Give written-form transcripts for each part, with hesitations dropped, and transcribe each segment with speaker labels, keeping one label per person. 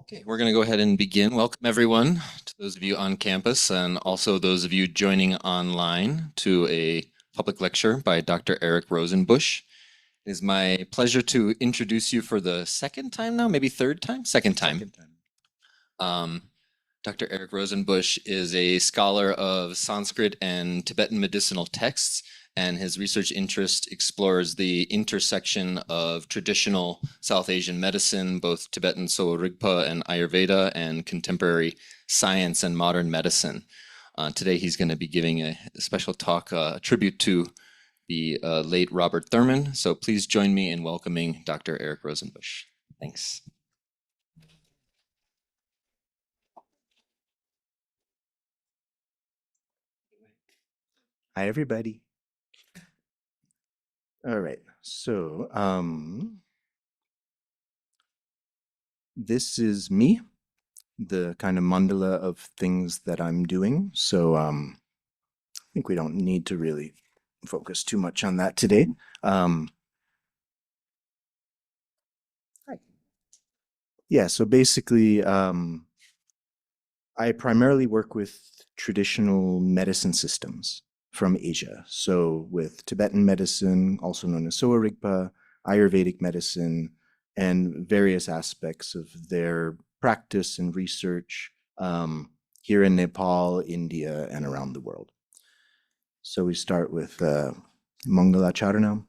Speaker 1: Okay, we're going to go ahead and begin. Welcome everyone, to those of you on campus and also those of you joining online to a public lecture by Dr. Eric Rosenbush. It is my pleasure to introduce you for the second time now, maybe third time? Second time.
Speaker 2: Second time.
Speaker 1: Dr. Eric Rosenbush is a scholar of Sanskrit and Tibetan medicinal texts, and his research interest explores the intersection of traditional South Asian medicine, both Tibetan Sowa Rigpa and Ayurveda, and contemporary science and modern medicine. Today he's going to be giving a special talk, a tribute to the late Robert Thurman. So please join me in welcoming Dr. Eric Rosenbush. Thanks.
Speaker 2: Hi, everybody. All right, so this is me, the kind of mandala of things that I'm doing. So I think we don't need to really focus too much on that today. Hi. Yeah, so basically, I primarily work with traditional medicine systems from Asia. So with Tibetan medicine, also known as Sowa Rigpa, Ayurvedic medicine, and various aspects of their practice and research here in Nepal, India, and around the world. So we start with Mangala Charana.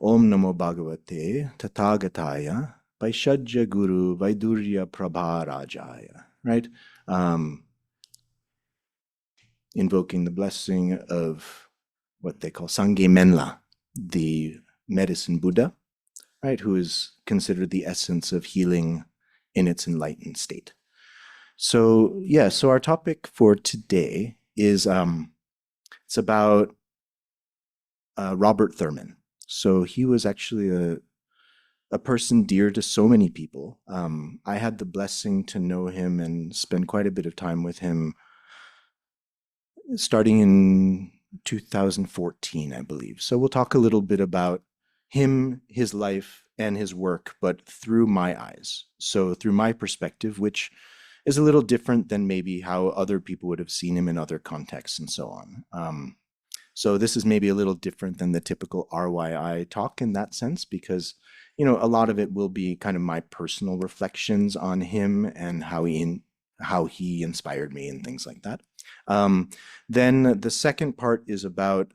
Speaker 2: Om Namo Bhagavate Tathagataya Vaishajya Guru Vaidurya Prabha Rajaya. Right? Invoking the blessing of what they call Sangye Menla, the medicine Buddha, right, who is considered the essence of healing in its enlightened state. So yeah, so our topic for today is it's about Robert Thurman. So he was actually a person dear to so many people. I had the blessing to know him and spend quite a bit of time with him starting in 2014, I believe. So we'll talk a little bit about him, his life, and his work, but through my eyes. So through my perspective, which is a little different than maybe how other people would have seen him in other contexts and so on. So this is maybe a little different than the typical RYI talk in that sense, because a lot of it will be kind of my personal reflections on him and how he inspired me and things like that. Then the second part is about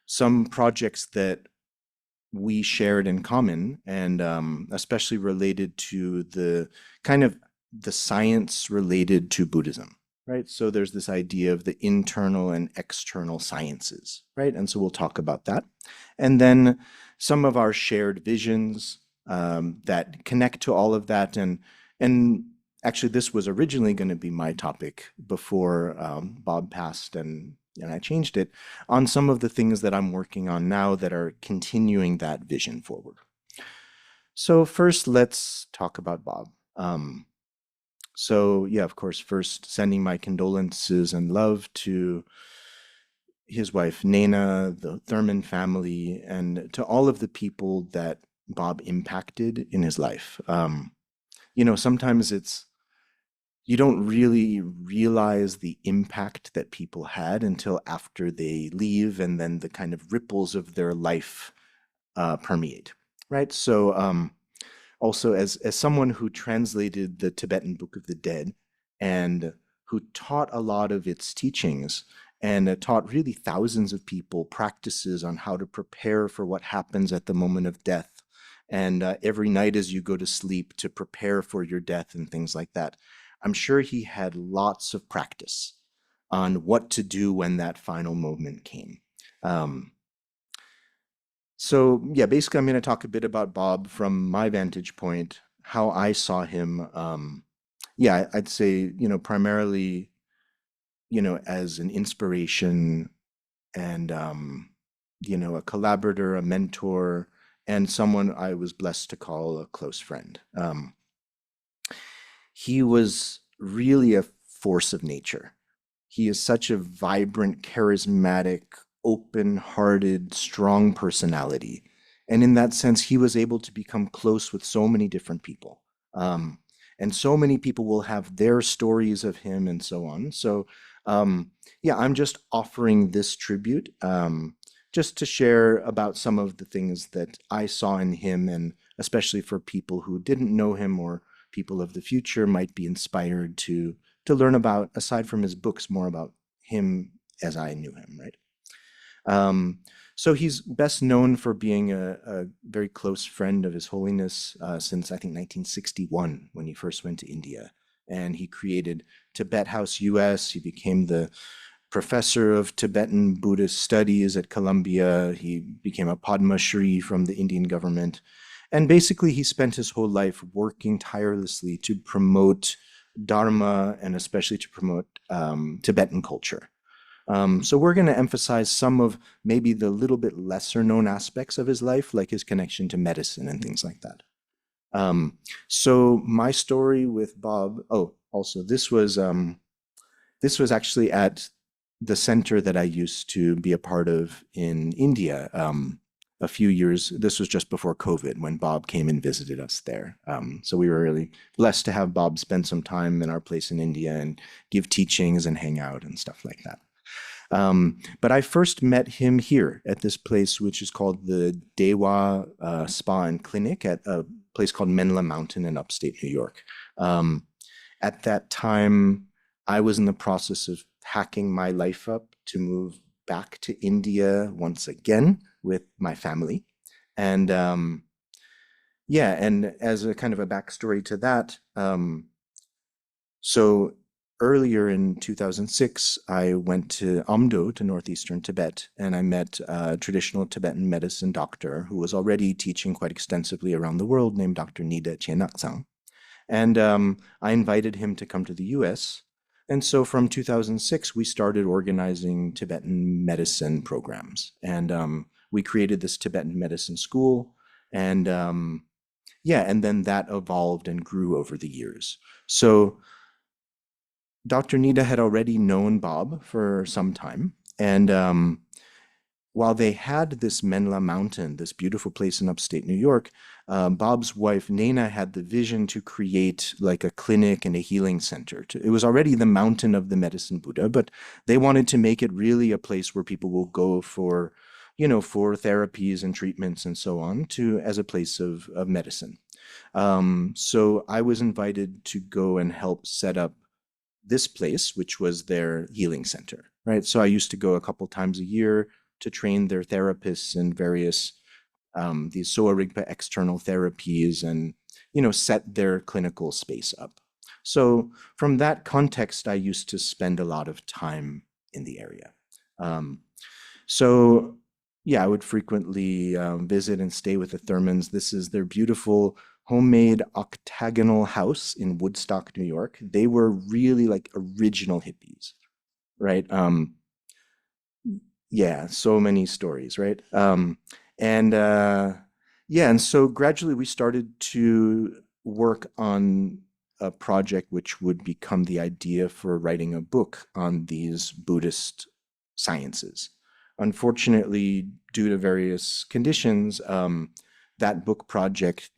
Speaker 2: some projects that we shared in common, and especially related to the kind of the science related to Buddhism. Right, so there's this idea of the internal and external sciences, right? And so we'll talk about that. And then some of our shared visions that connect to all of that. And actually, this was originally going to be my topic before Bob passed, and I changed it on some of the things that I'm working on now that are continuing that vision forward. So first, let's talk about Bob. So yeah, of course, first sending my condolences and love to his wife, Nana, the Thurman family, and to all of the people that Bob impacted in his life. Sometimes you don't really realize the impact that people had until after they leave, and then the kind of ripples of their life permeate, right? So also, as someone who translated the Tibetan Book of the Dead and who taught a lot of its teachings and taught really thousands of people practices on how to prepare for what happens at the moment of death, and every night as you go to sleep to prepare for your death and things like that, I'm sure he had lots of practice on what to do when that final moment came. So yeah, basically I'm going to talk a bit about Bob from my vantage point, how I saw him. Yeah, I'd say, primarily, as an inspiration and, a collaborator, a mentor, and someone I was blessed to call a close friend. He was really a force of nature. He is such a vibrant, charismatic, open-hearted, strong personality. And in that sense, he was able to become close with so many different people. and so many people will have their stories of him and so on. So yeah, I'm just offering this tribute just to share about some of the things that I saw in him, and especially for people who didn't know him or people of the future might be inspired to learn about, aside from his books, more about him as I knew him, right? Um, so he's best known for being a very close friend of His Holiness since I think 1961 when he first went to India. And he created Tibet House US. He became the professor of Tibetan Buddhist studies at Columbia. He became a Padma Shri from the Indian government. And basically, he spent his whole life working tirelessly to promote Dharma and especially to promote Tibetan culture. So we're going to emphasize some of maybe the little bit lesser known aspects of his life, like his connection to medicine and things like that. So my story with Bob. Oh, also this was actually at the center that I used to be a part of in India. A few years. This was just before COVID when Bob came and visited us there. So we were really blessed to have Bob spend some time in our place in India and give teachings and hang out and stuff like that. But I first met him here at this place, which is called the Dewa Spa and Clinic at a place called Menla Mountain in upstate New York. At that time, I was in the process of hacking my life up to move back to India once again with my family. And yeah, and as a kind of a backstory to that, so earlier in 2006, I went to Amdo, to northeastern Tibet, and I met a traditional Tibetan medicine doctor who was already teaching quite extensively around the world named Dr. Nida Chienaktsang. And I invited him to come to the US. And so from 2006, we started organizing Tibetan medicine programs. And we created this Tibetan medicine school. And yeah, and then that evolved and grew over the years. So Dr. Nida had already known Bob for some time. And while they had this Menla Mountain, this beautiful place in upstate New York, Bob's wife, Naina, had the vision to create like a clinic and a healing center. It was already the mountain of the medicine Buddha, but they wanted to make it really a place where people will go for, for therapies and treatments and so on, as a place of medicine. So I was invited to go and help set up this place, which was their healing center, right? So I used to go a couple times a year to train their therapists in various these Sowa Rigpa external therapies and set their clinical space up. So from that context, I used to spend a lot of time in the area. So yeah, I would frequently visit and stay with the Thurmans. This is their beautiful homemade octagonal house in Woodstock, New York. They were really like original hippies, right? Yeah, so many stories, right? Yeah, and so gradually we started to work on a project which would become the idea for writing a book on these Buddhist sciences. Unfortunately, due to various conditions, that book project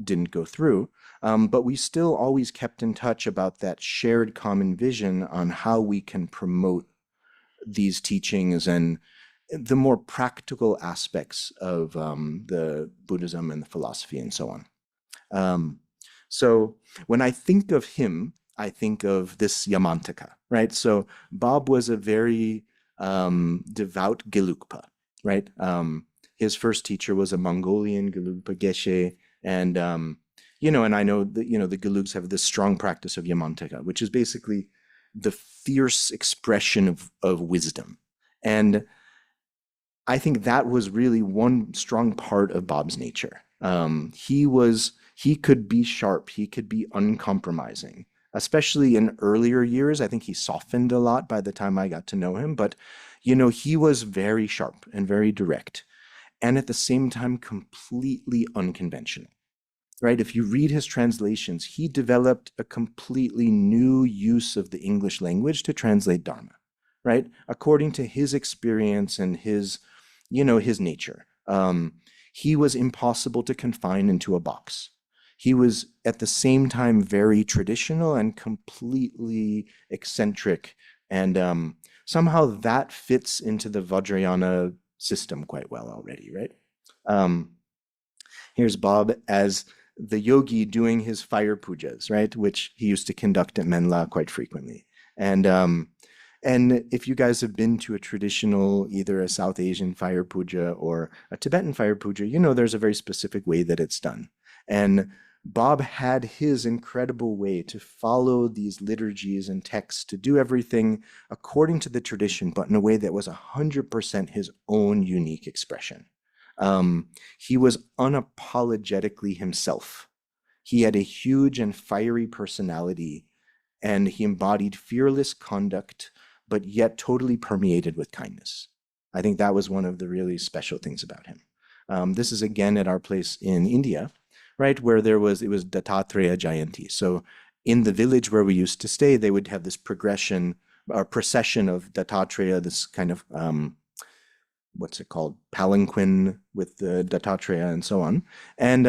Speaker 2: didn't go through, but we still always kept in touch about that shared common vision on how we can promote these teachings and the more practical aspects of the Buddhism and the philosophy and so on. So when I think of him, I think of this Yamantaka, right? So Bob was a very devout Gelugpa, right? His first teacher was a Mongolian Gelugpa Geshe, and and I know that the Gelugs have this strong practice of Yamantaka, which is basically the fierce expression of wisdom. And I think that was really one strong part of Bob's nature. He could be sharp, he could be uncompromising, especially in earlier years. I think he softened a lot by the time I got to know him, but he was very sharp and very direct, and at the same time completely unconventional. Right? If you read his translations, he developed a completely new use of the English language to translate Dharma, right? According to his experience and his nature. He was impossible to confine into a box. he was at the same time very traditional and completely eccentric. And somehow that fits into the Vajrayana system quite well already, right? Um, Here's Bob as the yogi doing his fire pujas, right, which he used to conduct at Menla quite frequently. And if you guys have been to a traditional, either a South Asian fire puja or a Tibetan fire puja, you know there's a very specific way that it's done. And Bob had his incredible way to follow these liturgies and texts, to do everything according to the tradition, but in a way that was 100% his own unique expression. He was unapologetically himself. He had a huge and fiery personality, and he embodied fearless conduct, but yet totally permeated with kindness. I think that was one of the really special things about him. This is again at our place in India, right, where it was Dattatreya Jayanti. So in the village where we used to stay, they would have this progression or procession of Dattatreya, this kind of what's it called, palanquin with the Dattatreya and so on. And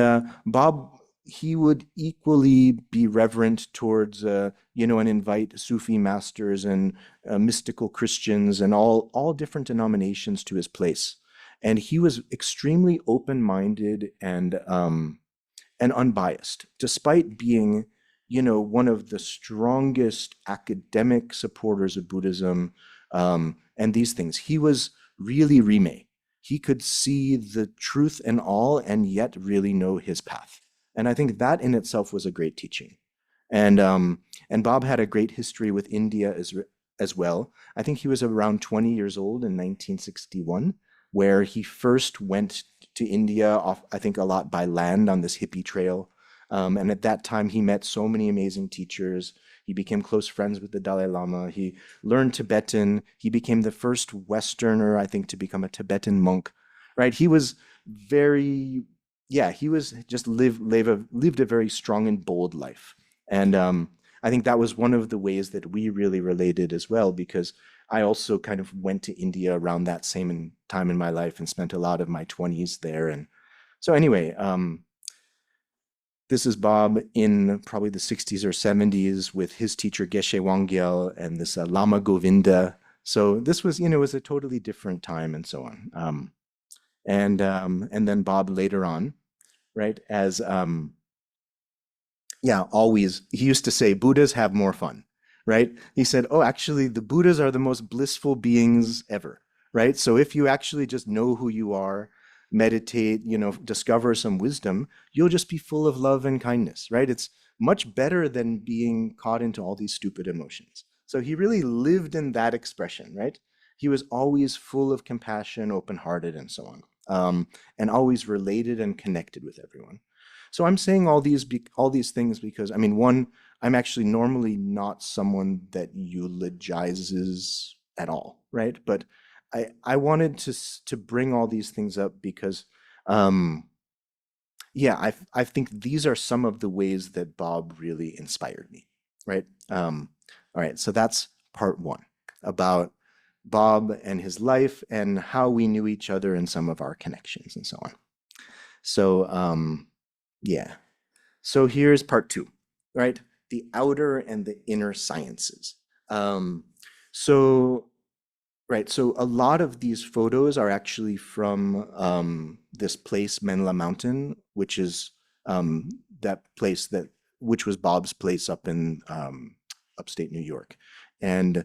Speaker 2: Bob, he would equally be reverent towards, and invite Sufi masters and mystical Christians and all different denominations to his place. And he was extremely open-minded and unbiased, despite being, one of the strongest academic supporters of Buddhism and these things. He was really Rime. He could see the truth in all and yet really know his path. And I think that in itself was a great teaching. And Bob had a great history with India as well. I think he was around 20 years old in 1961, where he first went to India, I think a lot by land on this hippie trail. And at that time, he met so many amazing teachers. He became close friends with the Dalai Lama. He learned Tibetan. He became the first Westerner, I think, to become a Tibetan monk, right? He was he was just lived a very strong and bold life. And I think that was one of the ways that we really related as well, because I also kind of went to India around that same time in my life and spent a lot of my 20s there. And so anyway, this is Bob in probably the 60s or 70s with his teacher Geshe Wangyal and this Lama Govinda. So this was, was a totally different time and so on. And then Bob later on, right, as always, he used to say Buddhas have more fun, right? He said, oh, actually, the Buddhas are the most blissful beings ever, right? So if you actually just know who you are, meditate, discover some wisdom, you'll just be full of love and kindness, right? It's much better than being caught into all these stupid emotions. So he really lived in that expression, right? He was always full of compassion, open-hearted, and so on, and always related and connected with everyone. So I'm saying all these things because, I mean, one, I'm actually normally not someone that eulogizes at all, right? But I wanted to bring all these things up because, I think these are some of the ways that Bob really inspired me, right? All right, so that's part one about Bob and his life and how we knew each other and some of our connections and so on. So, so here's part two, right? The outer and the inner sciences. So a lot of these photos are actually from this place, Menla Mountain, which is that place which was Bob's place up in upstate New York. And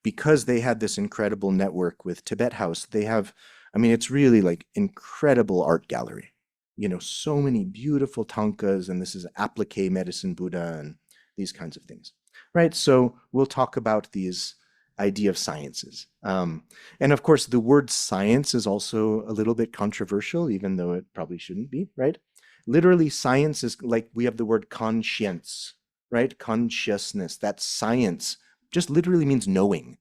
Speaker 2: because they had this incredible network with Tibet House, they have, it's really like incredible art gallery. So many beautiful tankas, and this is applique medicine Buddha and these kinds of things, right? So we'll talk about these idea of sciences. And of course, the word science is also a little bit controversial, even though it probably shouldn't be, right? Literally, science is like we have the word conscience, right? Consciousness. That science just literally means knowing,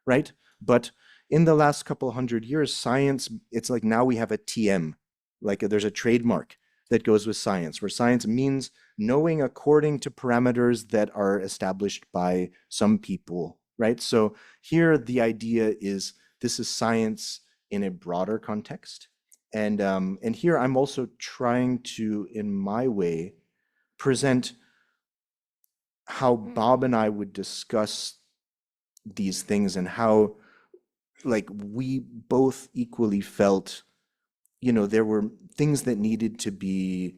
Speaker 2: right? But in the last couple hundred years, science, it's like now we have a TM, like there's a trademark that goes with science, where science means knowing according to parameters that are established by some people, right? So here the idea is this is science in a broader context. And here I'm also trying to, in my way, present how Bob and I would discuss these things, and how like we both equally felt, there were things that needed to be,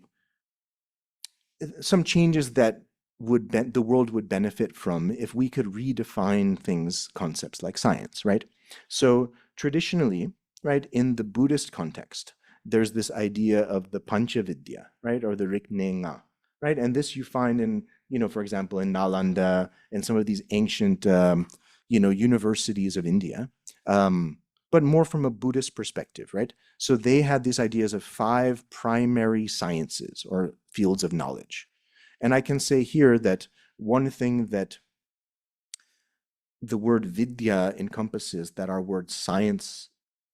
Speaker 2: some changes that the world would benefit from if we could redefine things, concepts like science, right? So traditionally, right, in the Buddhist context, there's this idea of the Panchavidya, right, or the Riknenga, right? And this you find in, for example, in Nalanda and some of these ancient, universities of India, but more from a Buddhist perspective, right? So they had these ideas of 5 primary sciences or fields of knowledge. And I can say here that one thing that the word vidya encompasses that our word science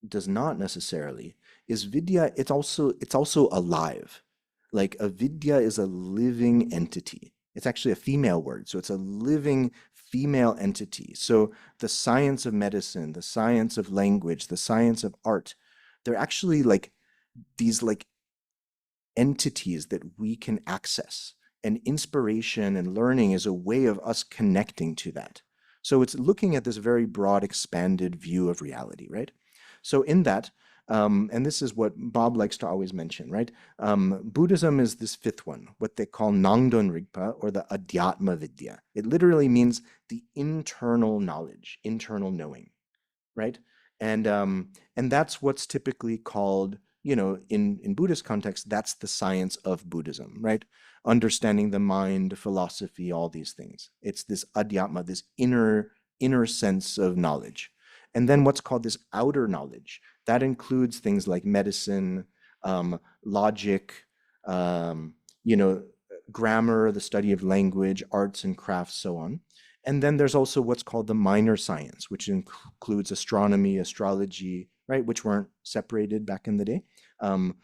Speaker 2: does not necessarily is vidya. It's also alive. Like a vidya is a living entity. It's actually a female word, so it's a living female entity. So the science of medicine, the science of language, the science of art, they're actually like these like entities that we can access. And inspiration and learning is a way of us connecting to that. So it's looking at this very broad, expanded view of reality, right? So in that, and this is what Bob likes to always mention, right? Buddhism is this 5th one, what they call Nangdon Rigpa, or the Adhyatma Vidya. It literally means the internal knowledge, internal knowing, right? And that's what's typically called, in Buddhist context, that's the science of Buddhism, right? Understanding the mind, philosophy, all these things. It's this adhyatma, this inner sense of knowledge. And then what's called this outer knowledge, that includes things like medicine, logic, um, you know, grammar, the study of language, arts and crafts, so on. And then there's also what's called the minor science, which includes astronomy, astrology, right, which weren't separated back in the day. Um,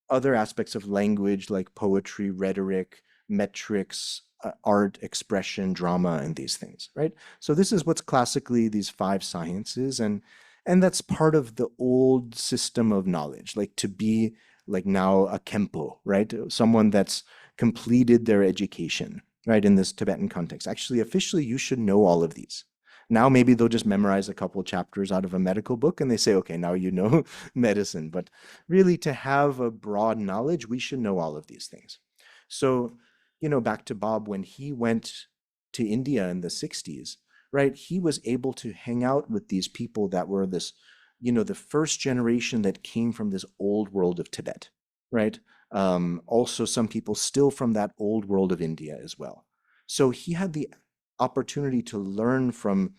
Speaker 2: Other aspects of language like poetry, rhetoric, metrics, art, expression, drama, and these things, right? So this is what's classically these 5 sciences, and that's part of the old system of knowledge, like to be like now a kempo, right? Someone that's completed their education, right? In this Tibetan context. Actually, officially, you should know all of these. Now maybe they'll just memorize a couple chapters out of a medical book and they say, okay, now you know medicine. But really, to have a broad knowledge, we should know all of these things. So, back to Bob, when he went to India in the 60s, right, he was able to hang out with these people that were this, the first generation that came from this old world of Tibet, right? Also, some people still from that old world of India as well. So he had the opportunity to learn from,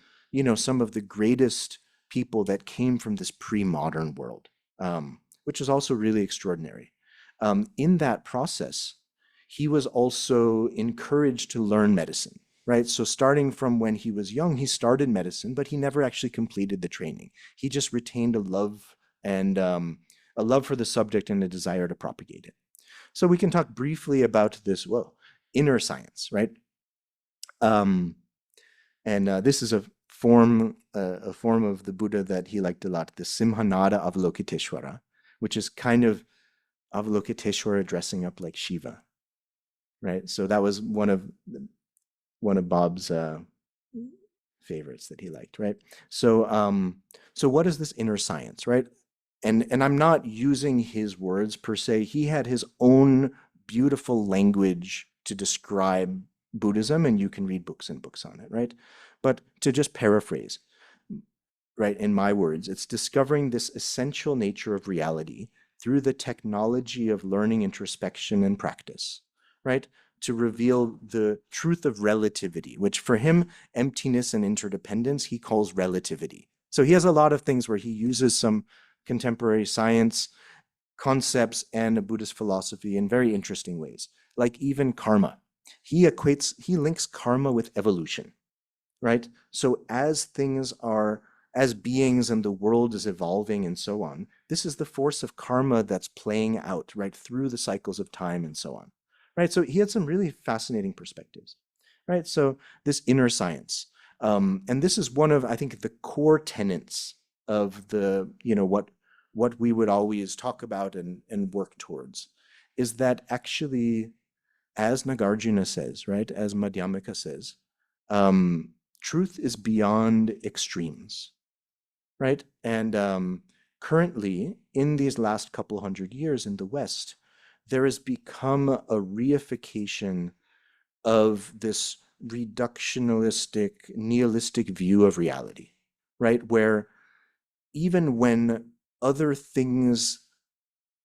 Speaker 2: some of the greatest people that came from this pre-modern world, which is also really extraordinary. In that process, he was also encouraged to learn medicine, right? So starting from when he was young, he started medicine, but he never actually completed the training. He just retained a love and a love for the subject and a desire to propagate it. So we can talk briefly about this, inner science, right? Um, and this is a form of the Buddha that he liked a lot, the Simhanada Avalokiteshvara, which is kind of Avalokiteshvara dressing up like Shiva, right? So that was one of Bob's favorites that he liked, right? So what is this inner science, right? And I'm not using his words per se. He had his own beautiful language to describe Buddhism, and you can read books and books on it, right? But to just paraphrase, right, in my words, it's discovering this essential nature of reality through the technology of learning, introspection, and practice, right? To reveal the truth of relativity, which for him, emptiness and interdependence, he calls relativity. So he has a lot of things where he uses some contemporary science concepts and a Buddhist philosophy in very interesting ways, like even karma. He links karma with evolution, right? So as beings and the world is evolving and so on, this is the force of karma that's playing out, right, through the cycles of time and so on, right? So he had some really fascinating perspectives, right? So this inner science, and this is one of, I think, the core tenets of the, what we would always talk about and work towards, is that actually as Nagarjuna says, right, as Madhyamaka says, um, truth is beyond extremes, right? And currently, in these last couple hundred years in the West, there has become a reification of this reductionistic, nihilistic view of reality, right? Where even when other things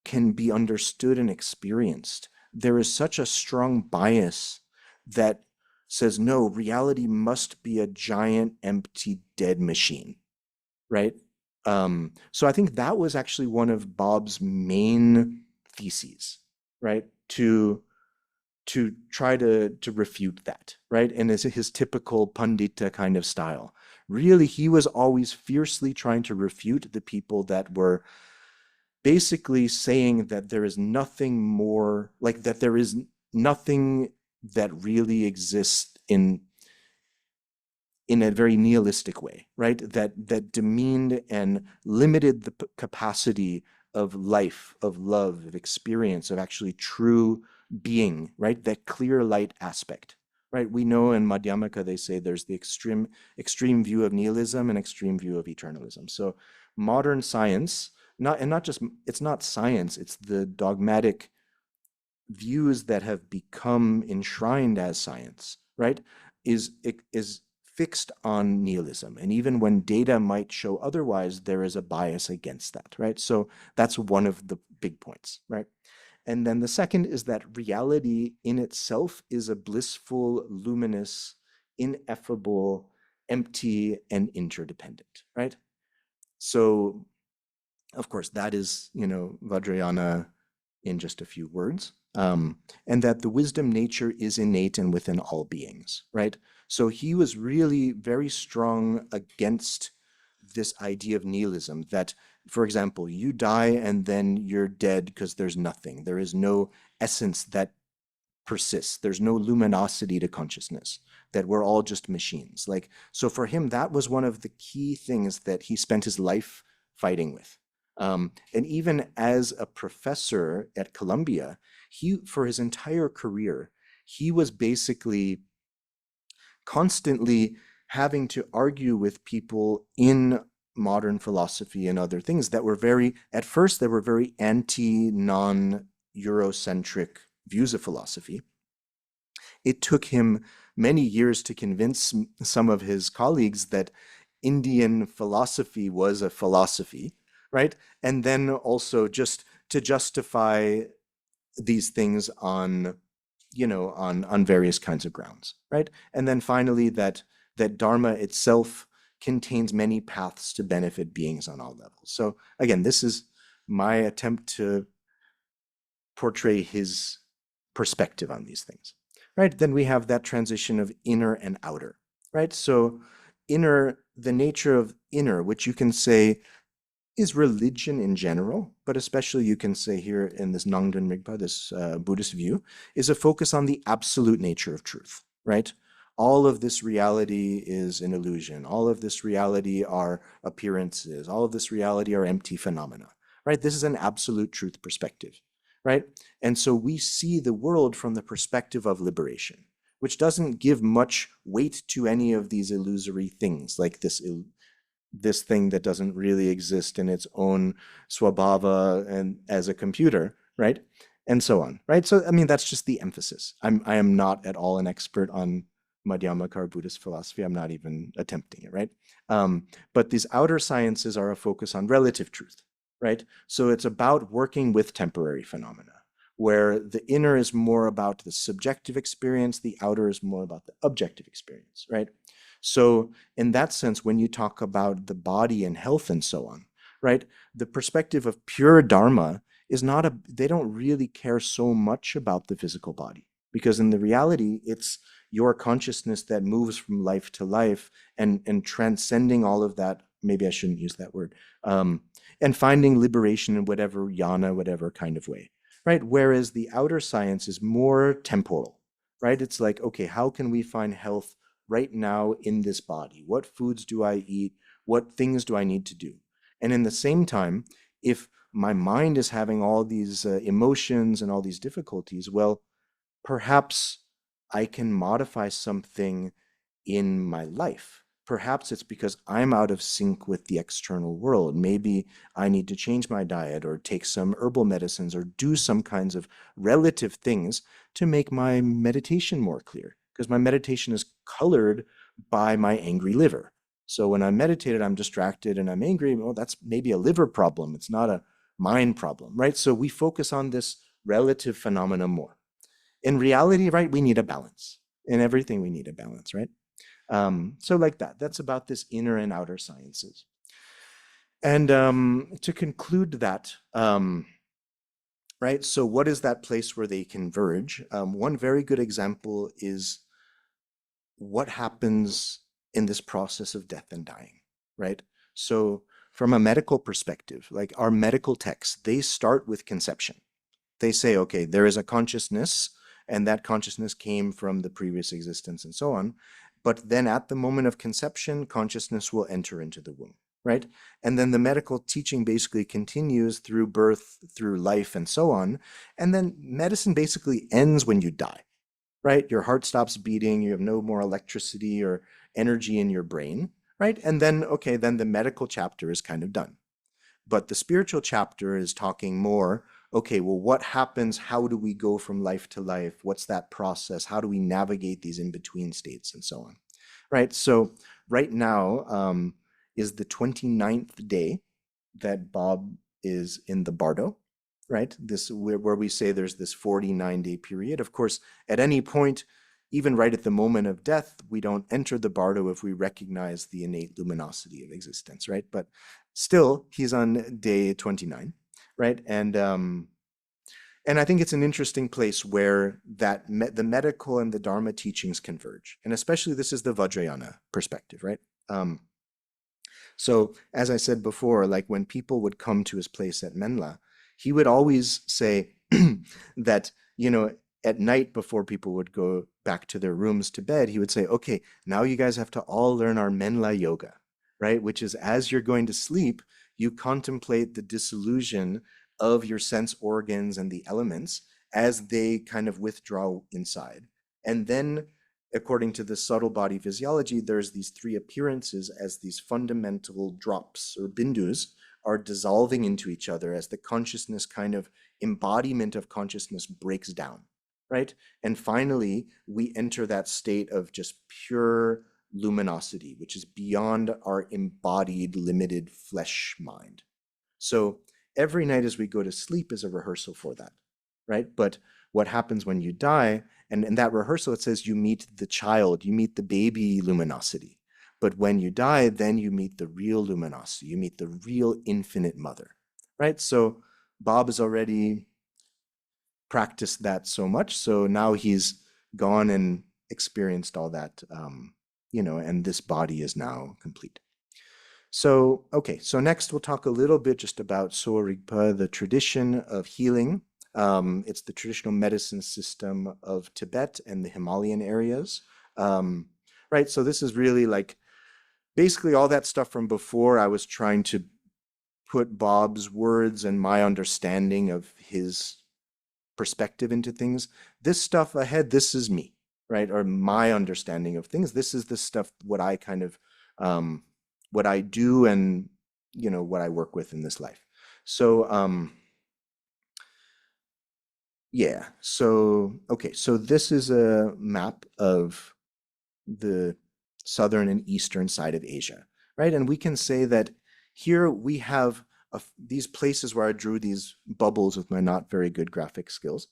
Speaker 2: can be understood and experienced, there is such a strong bias that says, no, reality must be a giant, empty, dead machine, right? So I think that was actually one of Bob's main theses, right? To try to refute that, right? And as his typical paṇḍita kind of style. Really, he was always fiercely trying to refute the people that were basically saying that there is nothing more, like that there is nothing that really exists in a very nihilistic way, right? That demeaned and limited the capacity of life, of love, of experience, of actually true being, right? That clear light aspect, right? We know in Madhyamaka they say there's the extreme view of nihilism and extreme view of eternalism. So modern science, not just it's not science, it's the dogmatic views that have become enshrined as science, right? Is fixed on nihilism. And even when data might show otherwise, there is a bias against that, right? So that's one of the big points, right? And then the second is that reality in itself is a blissful, luminous, ineffable, empty, and interdependent, right? So, of course, that is, Vajrayana in just a few words. And that the wisdom nature is innate and within all beings, right? So he was really very strong against this idea of nihilism that, for example, you die and then you're dead because there's nothing. There is no essence that persists. There's no luminosity to consciousness, that we're all just machines. Like, so for him, that was one of the key things that he spent his life fighting with. And even as a professor at Columbia, for his entire career, he was basically constantly having to argue with people in modern philosophy and other things that were at first, they were very non-Eurocentric views of philosophy. It took him many years to convince some of his colleagues that Indian philosophy was a philosophy, right? And then also just to justify these things on, on various kinds of grounds, right? And then finally that Dharma itself contains many paths to benefit beings on all levels. So again, this is my attempt to portray his perspective on these things, right? Then we have that transition of inner and outer, right? So inner, the nature of inner, which you can say is religion in general, but especially you can say here in this Nangden Rigpa, this Buddhist view, is a focus on the absolute nature of truth, right? All of this reality is an illusion. All of this reality are appearances. All of this reality are empty phenomena, right? This is an absolute truth perspective, right? And so we see the world from the perspective of liberation, which doesn't give much weight to any of these illusory things like this thing that doesn't really exist in its own swabhava and as a computer, right? And so on, right? So, I mean, that's just the emphasis. I am not at all an expert on Madhyamaka or Buddhist philosophy. I'm not even attempting it, right? But these outer sciences are a focus on relative truth, right? So it's about working with temporary phenomena, where the inner is more about the subjective experience, the outer is more about the objective experience, right? So in that sense, when you talk about the body and health and so on, right, the perspective of pure Dharma is not they don't really care so much about the physical body, because in the reality, it's your consciousness that moves from life to life and transcending all of that. Maybe I shouldn't use that word. And finding liberation in whatever yana, whatever kind of way, right? Whereas the outer science is more temporal, right? It's like, okay, how can we find health right now in this body? What foods do I eat? What things do I need to do? And in the same time, if my mind is having all these emotions and all these difficulties, well, perhaps I can modify something in my life. Perhaps it's because I'm out of sync with the external world. Maybe I need to change my diet or take some herbal medicines or do some kinds of relative things to make my meditation more clear. Because my meditation is colored by my angry liver. So when I'm meditated, I'm distracted and I'm angry. Well, that's maybe a liver problem. It's not a mind problem, right? So we focus on this relative phenomena more. In reality, right, we need a balance. In everything, we need a balance, right? So like that, that's about this inner and outer sciences. And to conclude that, right, so what is that place where they converge? One very good example is what happens in this process of death and dying, right? So from a medical perspective, like our medical texts, they start with conception. They say, okay, there is a consciousness, and that consciousness came from the previous existence and so on. But then at the moment of conception, consciousness will enter into the womb, right? And then the medical teaching basically continues through birth, through life, and so on. And then medicine basically ends when you die, right? Your heart stops beating, you have no more electricity or energy in your brain, right? And then, okay, then the medical chapter is kind of done. But the spiritual chapter is talking more, okay, well, what happens? How do we go from life to life? What's that process? How do we navigate these in-between states and so on, right? So right now is the 29th day that Bob is in the Bardo, right? This where we say there's this 49-day period. Of course, at any point, even right at the moment of death, we don't enter the Bardo if we recognize the innate luminosity of existence, right? But still, he's on day 29, right? And I think it's an interesting place where that the medical and the Dharma teachings converge, and especially this is the Vajrayana perspective, right? So as I said before, like when people would come to his place at Menla, he would always say that, you know, at night before people would go back to their rooms to bed, he would say, okay, now you guys have to all learn our Menla yoga, right? Which is as you're going to sleep, you contemplate the dissolution of your sense organs and the elements as they kind of withdraw inside. And then according to the subtle body physiology, there's these three appearances as these fundamental drops or bindus are dissolving into each other as the consciousness kind of embodiment of consciousness breaks down, right? And finally, we enter that state of just pure luminosity, which is beyond our embodied, limited flesh mind. So every night as we go to sleep is a rehearsal for that, right? But what happens when you die, and in that rehearsal, it says you meet the child, you meet the baby luminosity. But when you die, then you meet the real luminosity, you meet the real infinite mother, right? So Bob has already practiced that so much, so now he's gone and experienced all that, you know, and this body is now complete. So, okay, so next we'll talk a little bit just about Sowa Rigpa, the tradition of healing. It's the traditional medicine system of Tibet and the Himalayan areas. Right, so this is really like basically all that stuff from before. I was trying to put Bob's words and my understanding of his perspective into things. This stuff ahead, this is me, right? Or my understanding of things. This is the stuff, what I kind of, what I do and, you know, what I work with in this life. So, yeah, so, okay, so this is a map of the southern and eastern side of Asia, right? And we can say that here we have these places where I drew these bubbles with my not very good graphic skills.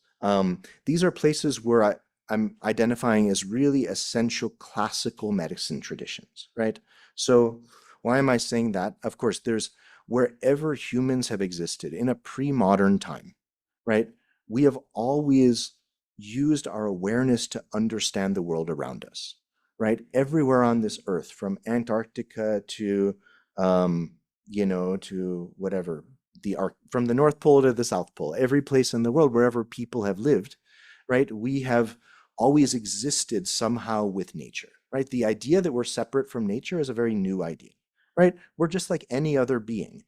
Speaker 2: These are places where I'm identifying as really essential classical medicine traditions, right? So why am I saying that? Of course, there's wherever humans have existed in a pre-modern time, right? We have always used our awareness to understand the world around us, right? Everywhere on this earth, from Antarctica to, you know, to whatever, from the North Pole to the South Pole, every place in the world, wherever people have lived, right? We have always existed somehow with nature, right? The idea that we're separate from nature is a very new idea, right? We're just like any other being,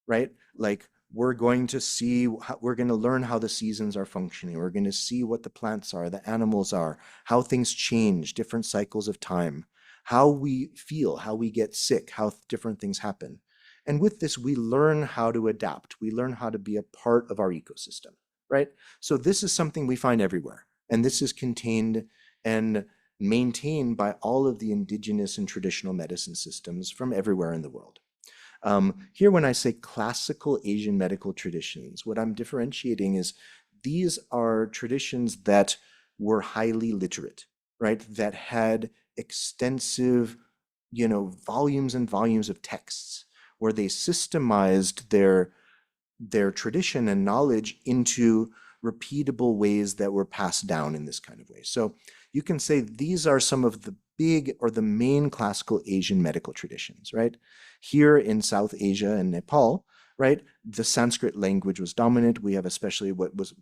Speaker 2: right? Like we're going to see, we're going to learn how the seasons are functioning. We're going to see what the plants are, the animals are, how things change, different cycles of time, how we feel, how we get sick, how different things happen. And with this, we learn how to adapt. We learn how to be a part of our ecosystem, right? So this is something we find everywhere. And this is contained and maintained by all of the indigenous and traditional medicine systems from everywhere in the world. Here, when I say classical Asian medical traditions, what I'm differentiating is these are traditions that were highly literate, right? That had extensive, volumes and volumes of texts where they systemized their tradition and knowledge into repeatable ways that were passed down in this kind of way. So you can say these are some of the big or the main classical Asian medical traditions, right? Here in South Asia and Nepal, right, the Sanskrit language was dominant. We have especially what was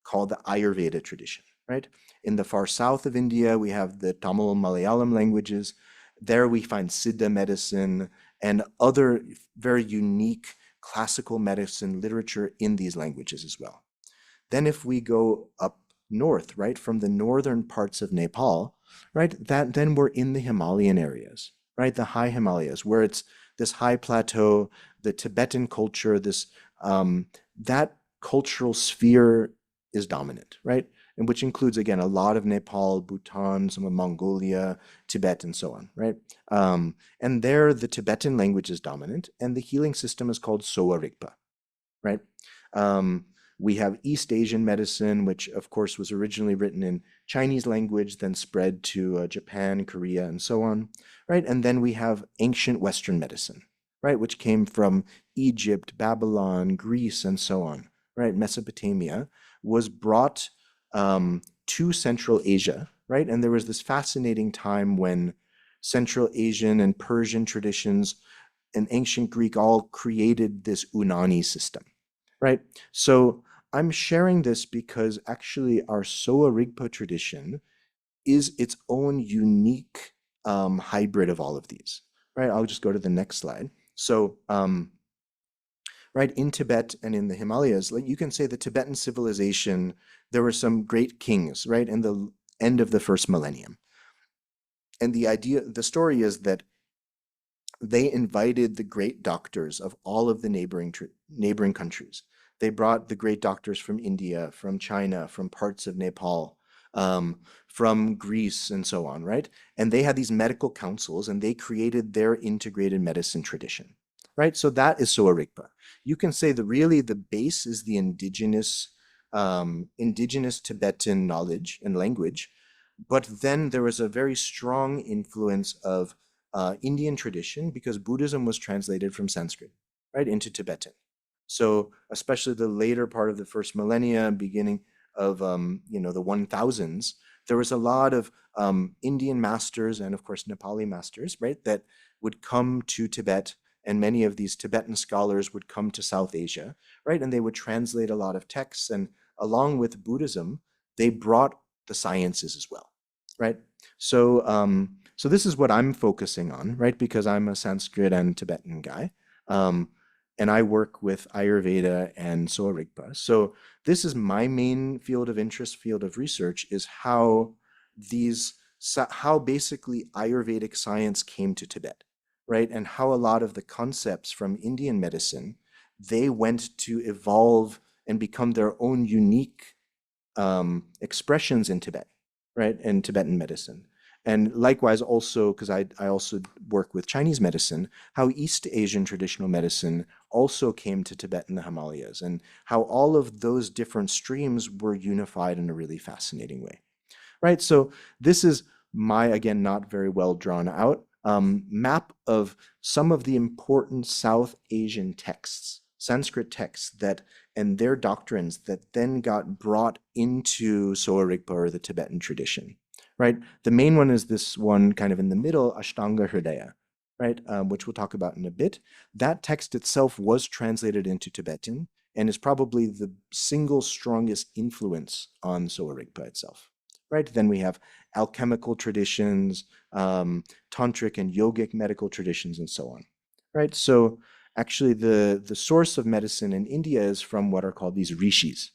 Speaker 2: called the Ayurveda tradition, right? In the far south of India, we have the Tamil and Malayalam languages. There we find Siddha medicine and other very unique classical medicine literature in these languages as well. Then if we go up north, right, from the northern parts of Nepal, right, then we're in the Himalayan areas, right, the high Himalayas, where it's this high plateau, the Tibetan culture, that cultural sphere is dominant, right, and which includes, again, a lot of Nepal, Bhutan, some of Mongolia, Tibet, and so on, right? And there, the Tibetan language is dominant, and the healing system is called Sowa Rigpa, right? We have East Asian medicine, which of course was originally written in Chinese language, then spread to Japan, Korea, and so on, right? And then we have ancient Western medicine, right, which came from Egypt, Babylon, Greece, and so on, right? Mesopotamia was brought to Central Asia, right? And there was this fascinating time when Central Asian and Persian traditions and ancient Greek all created this Unani system, right? So I'm sharing this because actually our Sowa Rigpa tradition is its own unique hybrid of all of these, right? I'll just go to the next slide. So, right, in Tibet and in the Himalayas, like you can say the Tibetan civilization, there were some great kings, right, in the end of the first millennium. And the story is that they invited the great doctors of all of the neighboring countries. They brought the great doctors from India, from China, from parts of Nepal, from Greece, and so on, right? And they had these medical councils, and they created their integrated medicine tradition, right? So that is Sowa Rigpa. You can say that really the base is the indigenous Tibetan knowledge and language, but then there was a very strong influence of Indian tradition because Buddhism was translated from Sanskrit, right, into Tibetan. So especially the later part of the first millennia, beginning of the 1000s, there was a lot of Indian masters and of course Nepali masters, right, that would come to Tibet, and many of these Tibetan scholars would come to South Asia, right, and they would translate a lot of texts, and along with Buddhism, they brought the sciences as well, right? So so this is what I'm focusing on, right, because I'm a Sanskrit and Tibetan guy. And I work with Ayurveda and Sowa Rigpa. So this is my main field of interest, field of research, is how basically Ayurvedic science came to Tibet, right? And how a lot of the concepts from Indian medicine, they went to evolve and become their own unique expressions in Tibet, right? And Tibetan medicine. And likewise also, because I also work with Chinese medicine, how East Asian traditional medicine also came to Tibet and the Himalayas, and how all of those different streams were unified in a really fascinating way, right? So this is my, again, not very well drawn out map of some of the important South Asian texts, Sanskrit texts and their doctrines that then got brought into Sowa Rigpa or the Tibetan tradition, right? The main one is this one kind of in the middle, Ashtanga Hridaya, right? Which we'll talk about in a bit. That text itself was translated into Tibetan and is probably the single strongest influence on Sowa Rigpa itself, right? Then we have alchemical traditions, tantric and yogic medical traditions, and so on, right? So actually the source of medicine in India is from what are called these rishis,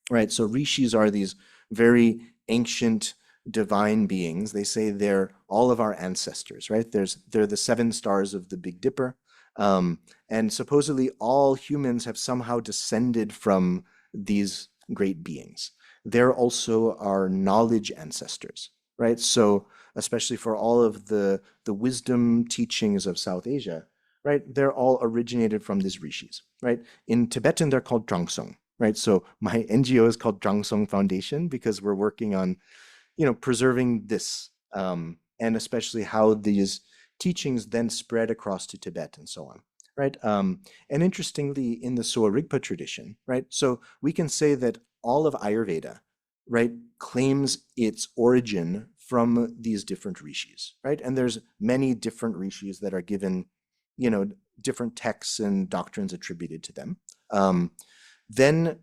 Speaker 2: right? So rishis are these very ancient divine beings. They say they're all of our ancestors, right? They're the seven stars of the Big Dipper. And supposedly all humans have somehow descended from these great beings. They're also our knowledge ancestors, right? So especially for all of the wisdom teachings of South Asia, right? They're all originated from these rishis, right? In Tibetan, they're called Drangsong, right? So my NGO is called Drangsong Foundation because we're working on, preserving this, and especially how these teachings then spread across to Tibet and so on, right? And interestingly, in the Sowa Rigpa tradition, right? So we can say that all of Ayurveda, right, claims its origin from these different rishis, right? And there's many different rishis that are given, you know, different texts and doctrines attributed to them. Then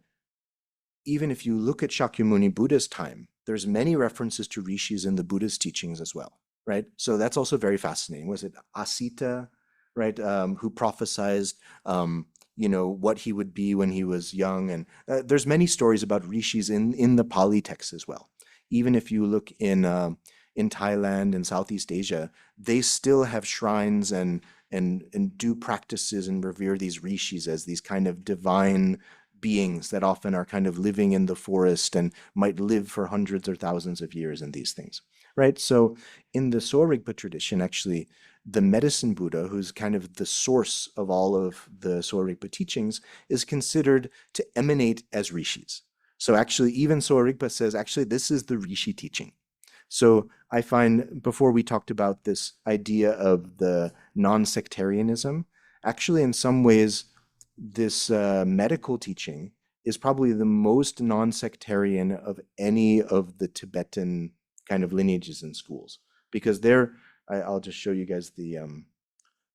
Speaker 2: even if you look at Shakyamuni Buddha's time, there's many references to rishis in the Buddhist teachings as well, right? So that's also very fascinating. Was it Asita, right, who prophesized, what he would be when he was young? And there's many stories about rishis in the Pali texts as well. Even if you look in Thailand and Southeast Asia, they still have shrines and do practices and revere these rishis as these kind of divine beings that often are kind of living in the forest and might live for hundreds or thousands of years in these things, right? So in the Sowa Rigpa tradition, actually, the medicine Buddha, who's kind of the source of all of the Sowa Rigpa teachings, is considered to emanate as rishis. So actually, even Sowa Rigpa says, actually, this is the rishi teaching. So I find, before we talked about this idea of the non-sectarianism, actually, in some ways, this medical teaching is probably the most non-sectarian of any of the Tibetan kind of lineages and schools, because I'll just show you guys the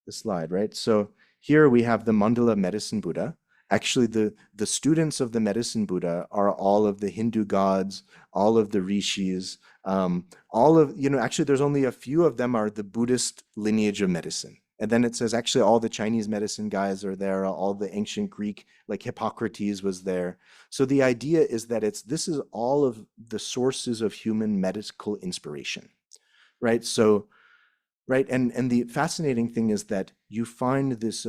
Speaker 2: slide, right? So here we have the mandala medicine Buddha. Actually, the students of the medicine Buddha are all of the Hindu gods, all of the rishis, actually, there's only a few of them are the Buddhist lineage of medicine. And then it says actually all the Chinese medicine guys are there, all the ancient Greek, like Hippocrates was there. So the idea is that this is all of the sources of human medical inspiration, right? So, right, and the fascinating thing is that you find this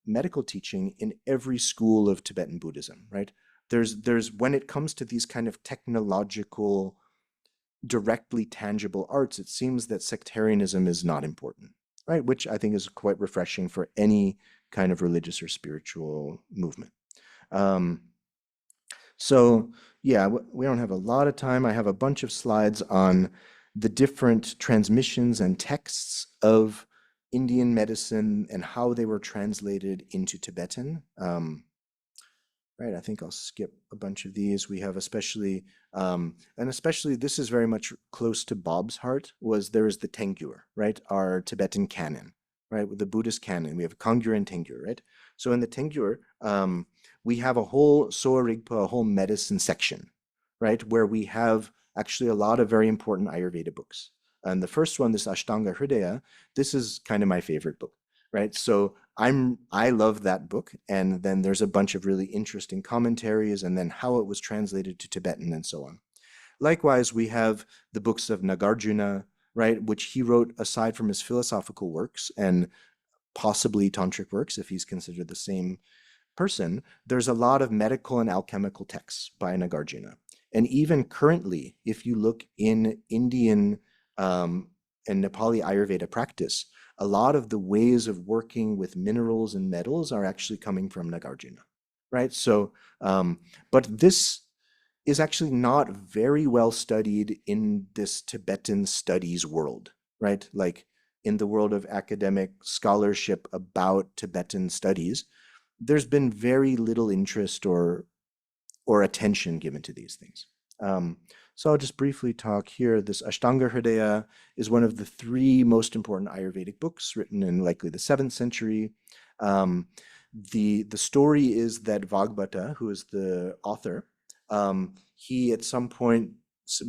Speaker 2: medical teaching in every school of Tibetan Buddhism, right? There's when it comes to these kind of technological, directly tangible arts, it seems that sectarianism is not important, right? Which I think is quite refreshing for any kind of religious or spiritual movement. So yeah, we don't have a lot of time. I have a bunch of slides on the different transmissions and texts of Indian medicine and how they were translated into Tibetan. Right, I think I'll skip a bunch of these. We have especially this is very much close to Bob's heart, there is the Tengyur, right? Our Tibetan canon, right? With the Buddhist canon, we have Kangyur and Tengyur, right? So in the Tengyur, we have a whole Sowa Rigpa, a whole medicine section, right? Where we have actually a lot of very important Ayurveda books. And the first one, this Ashtanga Hridaya, this is kind of my favorite book, right? So I love that book, and then there's a bunch of really interesting commentaries, and then how it was translated to Tibetan and so on. Likewise, we have the books of Nagarjuna, right, which he wrote aside from his philosophical works and possibly tantric works, if he's considered the same person. There's a lot of medical and alchemical texts by Nagarjuna, and even currently, if you look in Indian and Nepali Ayurveda practice, a lot of the ways of working with minerals and metals are actually coming from Nagarjuna, right? So, but this is actually not very well studied in this Tibetan studies world, right? Like in the world of academic scholarship about Tibetan studies, there's been very little interest or attention given to these things. So I'll just briefly talk here. This Ashtanga Hridaya is one of the three most important Ayurvedic books written in likely the 7th century. The story is that Vagbhata, who is the author, he at some point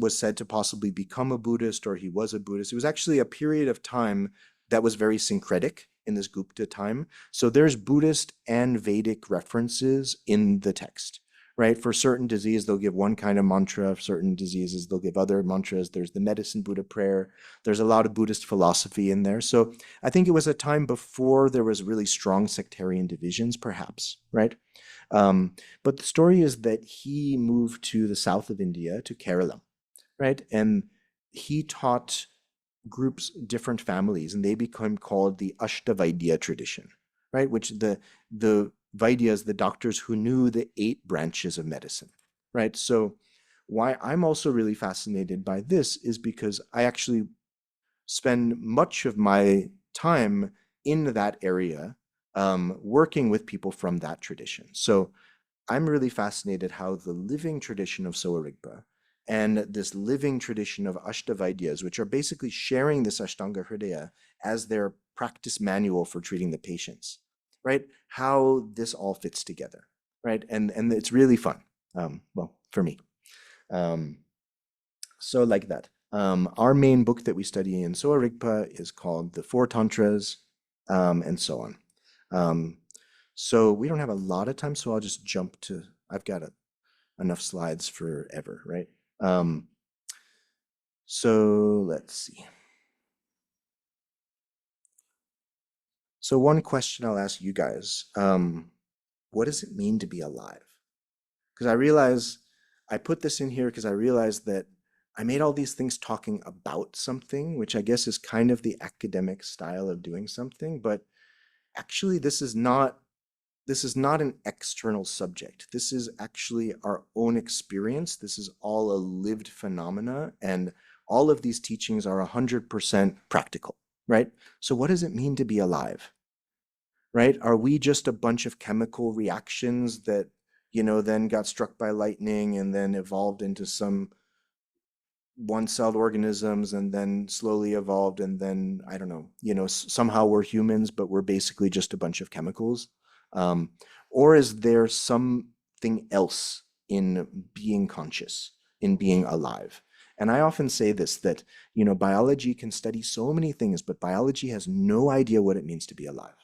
Speaker 2: was said to possibly become a Buddhist, or he was a Buddhist. It was actually a period of time that was very syncretic in this Gupta time. So there's Buddhist and Vedic references in the text, right? For certain disease, they'll give one kind of mantra. For certain diseases, they'll give other mantras. There's the medicine Buddha prayer. There's a lot of Buddhist philosophy in there. So I think it was a time before there was really strong sectarian divisions, perhaps, right? But the story is that he moved to the south of India, to Kerala, right? And he taught groups, different families, and they become called the Ashtavaidya tradition, right? Which the Vaidyas, the doctors who knew the 8 branches of medicine, right? So why I'm also really fascinated by this is because I actually spend much of my time in that area, working with people from that tradition. So I'm really fascinated how the living tradition of Sowa Rigpa and this living tradition of Ashtavadyas, which are basically sharing this Ashtanga Hridaya as their practice manual for treating the patients, right? How this all fits together, right? And it's really fun, well, for me. Um, so like that. Our main book that we study in Sowa Rigpa is called The Four Tantras, and so on. So we don't have a lot of time, so I'll just jump to, I've got enough slides forever, right? So let's see. So one question I'll ask you guys, what does it mean to be alive? Because I realize I put this in here because I realized that I made all these things talking about something, which I guess is kind of the academic style of doing something, but actually this is not an external subject. This is actually our own experience. This is all a lived phenomena, and all of these teachings are 100% practical, right? So what does it mean to be alive, right? Are we just a bunch of chemical reactions that, then got struck by lightning and then evolved into some one-celled organisms and then slowly evolved and then, I don't know, somehow we're humans, but we're basically just a bunch of chemicals? Um, or is there something else in being conscious, in being alive? And I often say this, that, biology can study so many things, but biology has no idea what it means to be alive.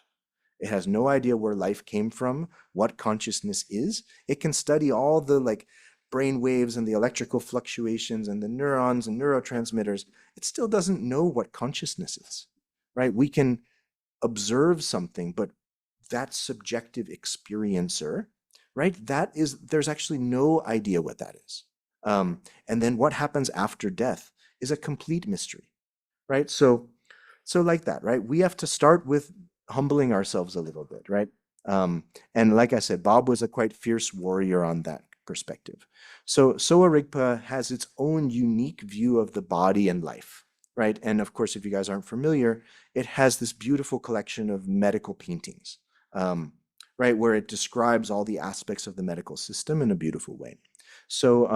Speaker 2: It has no idea where life came from, what consciousness is. It can study all the brain waves and the electrical fluctuations and the neurons and neurotransmitters. It still doesn't know what consciousness is, right? We can observe something, but that subjective experiencer, right? There's actually no idea what that is. And then what happens after death is a complete mystery, right? So like that, right? We have to start with humbling ourselves a little bit, right? And like I said, Bob was a quite fierce warrior on that perspective. So Sowa Rigpa has its own unique view of the body and life, right? And of course, if you guys aren't familiar, it has this beautiful collection of medical paintings, right, where it describes all the aspects of the medical system in a beautiful way. So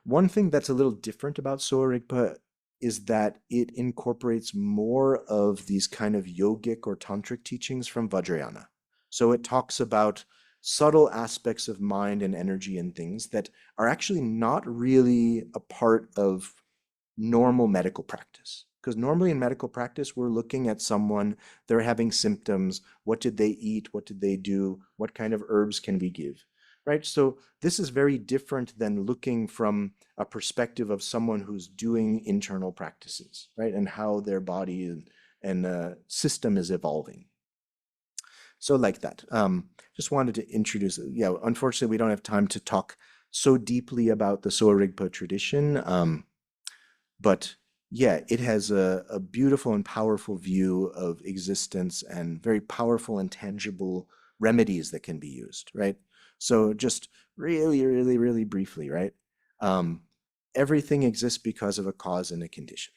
Speaker 2: one thing that's a little different about Sowa Rigpa is that it incorporates more of these kind of yogic or tantric teachings from Vajrayana. So it talks about subtle aspects of mind and energy and things that are actually not really a part of normal medical practice. Because normally in medical practice, we're looking at someone, they're having symptoms, what did they eat, what did they do, what kind of herbs can we give, right? So this is very different than looking from a perspective of someone who's doing internal practices, right? And how their body and system is evolving. So like that. Just wanted to introduce, yeah, unfortunately, we don't have time to talk so deeply about the Sowa Rigpa tradition. But yeah, it has a beautiful and powerful view of existence and very powerful and tangible remedies that can be used, right? So just really, really, really briefly, right? Everything exists because of a cause and a condition,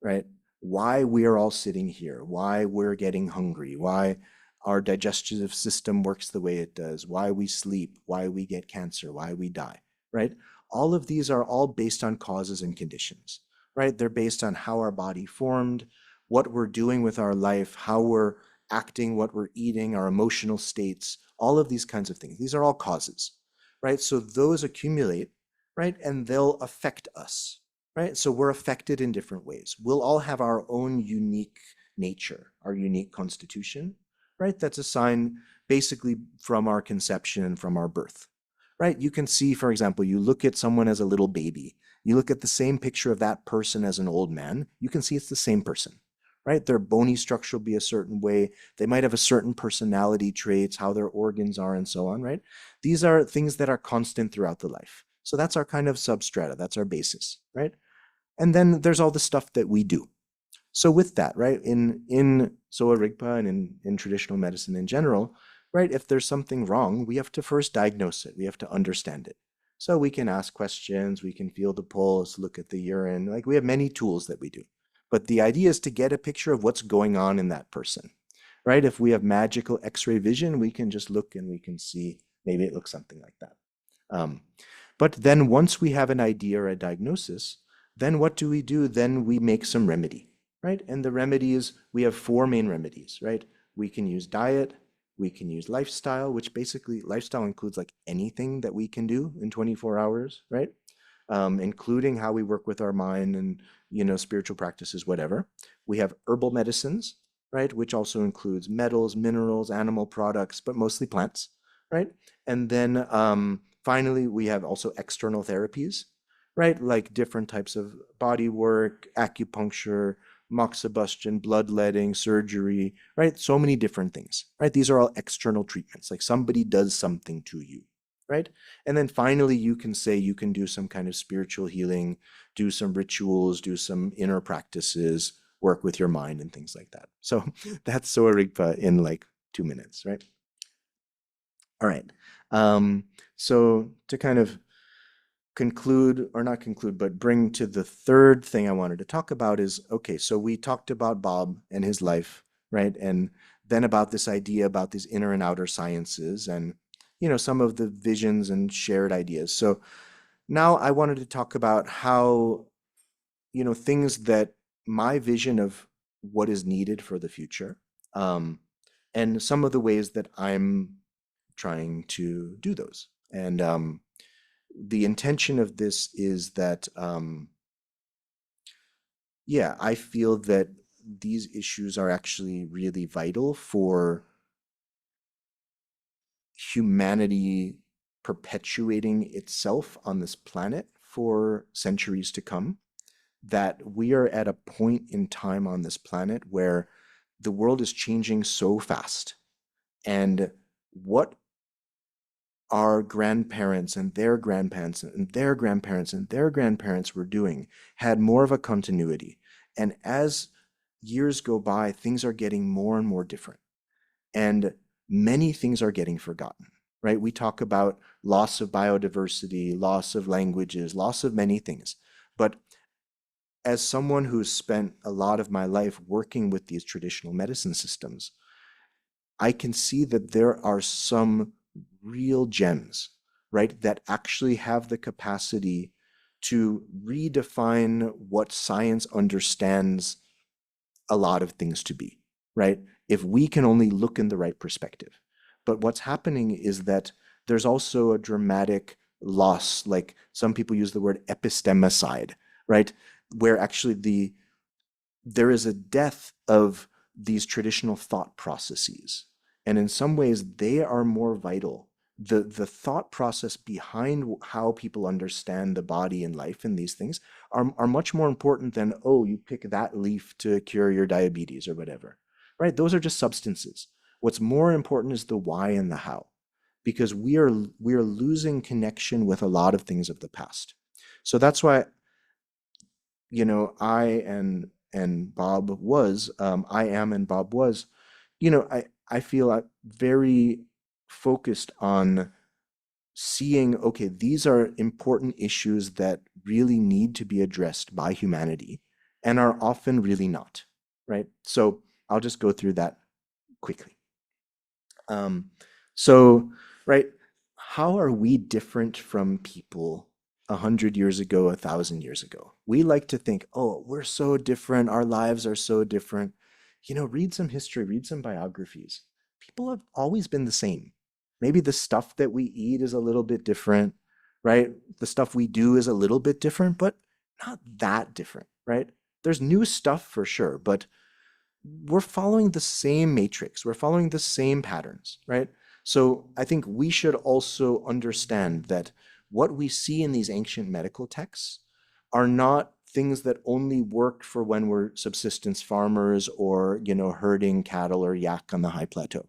Speaker 2: right? Why we are all sitting here, why we're getting hungry, why our digestive system works the way it does, why we sleep, why we get cancer, why we die, right? All of these are all based on causes and conditions, right? They're based on how our body formed, what we're doing with our life, how we're acting, what we're eating, our emotional states, all of these kinds of things. These are all causes, right? So those accumulate, right? And they'll affect us, right? So we're affected in different ways. We'll all have our own unique nature, our unique constitution, right? That's a sign basically from our conception and from our birth, right? You can see, for example, you look at someone as a little baby, you look at the same picture of that person as an old man, you can see it's the same person, right? Their bony structure will be a certain way. They might have a certain personality traits, how their organs are, and so on, right? These are things that are constant throughout the life. So that's our kind of substrata, that's our basis, right? And then there's all the stuff that we do. So with that, right, in Sowa Rigpa and in traditional medicine in general, right, if there's something wrong, we have to first diagnose it. We have to understand it. So we can ask questions, we can feel the pulse, look at the urine, like we have many tools that we do. But the idea is to get a picture of what's going on in that person, right? If we have magical X-ray vision, we can just look and we can see, maybe it looks something like that. But then once we have an idea or a diagnosis, then what do? Then we make some remedy, right? And the remedies, we have four main remedies, right? We can use diet, we can use lifestyle, which basically lifestyle includes like anything that we can do in 24 hours, right? Including how we work with our mind and, spiritual practices, whatever. We have herbal medicines, right? Which also includes metals, minerals, animal products, but mostly plants, right? And then finally, we have also external therapies, right? Like different types of body work, acupuncture, moxibustion, bloodletting, surgery, right? So many different things, right? These are all external treatments, like somebody does something to you, right? And then finally, you can say you can do some kind of spiritual healing, do some rituals, do some inner practices, work with your mind and things like that. So that's Sowa Rigpa in like 2 minutes, right? All right. So to kind of conclude, or not conclude, but bring to the third thing I wanted to talk about is, okay, so we talked about Bob and his life, right? And then about this idea about these inner and outer sciences and, some of the visions and shared ideas. So now I wanted to talk about how, things that my vision of what is needed for the future, and some of the ways that I'm trying to do those. And the intention of this is that, yeah, I feel that these issues are actually really vital for humanity perpetuating itself on this planet for centuries to come. That we are at a point in time on this planet where the world is changing so fast. And what our grandparents and their grandparents and their grandparents and their grandparents were doing had more of a continuity. And as years go by, things are getting more and more different. And many things are getting forgotten, right? We talk about loss of biodiversity, loss of languages, loss of many things. But as someone who's spent a lot of my life working with these traditional medicine systems, I can see that there are some real gems, right, that actually have the capacity to redefine what science understands a lot of things to be, right? If we can only look in the right perspective. But what's happening is that there's also a dramatic loss, like some people use the word epistemicide, right? Where actually there is a death of these traditional thought processes. And in some ways, they are more vital. The thought process behind how people understand the body and life and these things are much more important than, oh, you pick that leaf to cure your diabetes or whatever, right? Those are just substances. What's more important is the why and the how, because we are losing connection with a lot of things of the past. So that's why, I and Bob was, I am and Bob was, I feel very focused on seeing, okay, these are important issues that really need to be addressed by humanity and are often really not, right? So I'll just go through that quickly. So, right, how are we different from people 100 years ago, 1,000 years ago? We like to think, oh, we're so different. Our lives are so different. Read some history, read some biographies. People have always been the same. Maybe the stuff that we eat is a little bit different, right? The stuff we do is a little bit different, but not that different, right? There's new stuff for sure, but we're following the same matrix, we're following the same patterns, right? So I think we should also understand that what we see in these ancient medical texts are not things that only work for when we're subsistence farmers or, herding cattle or yak on the high plateau,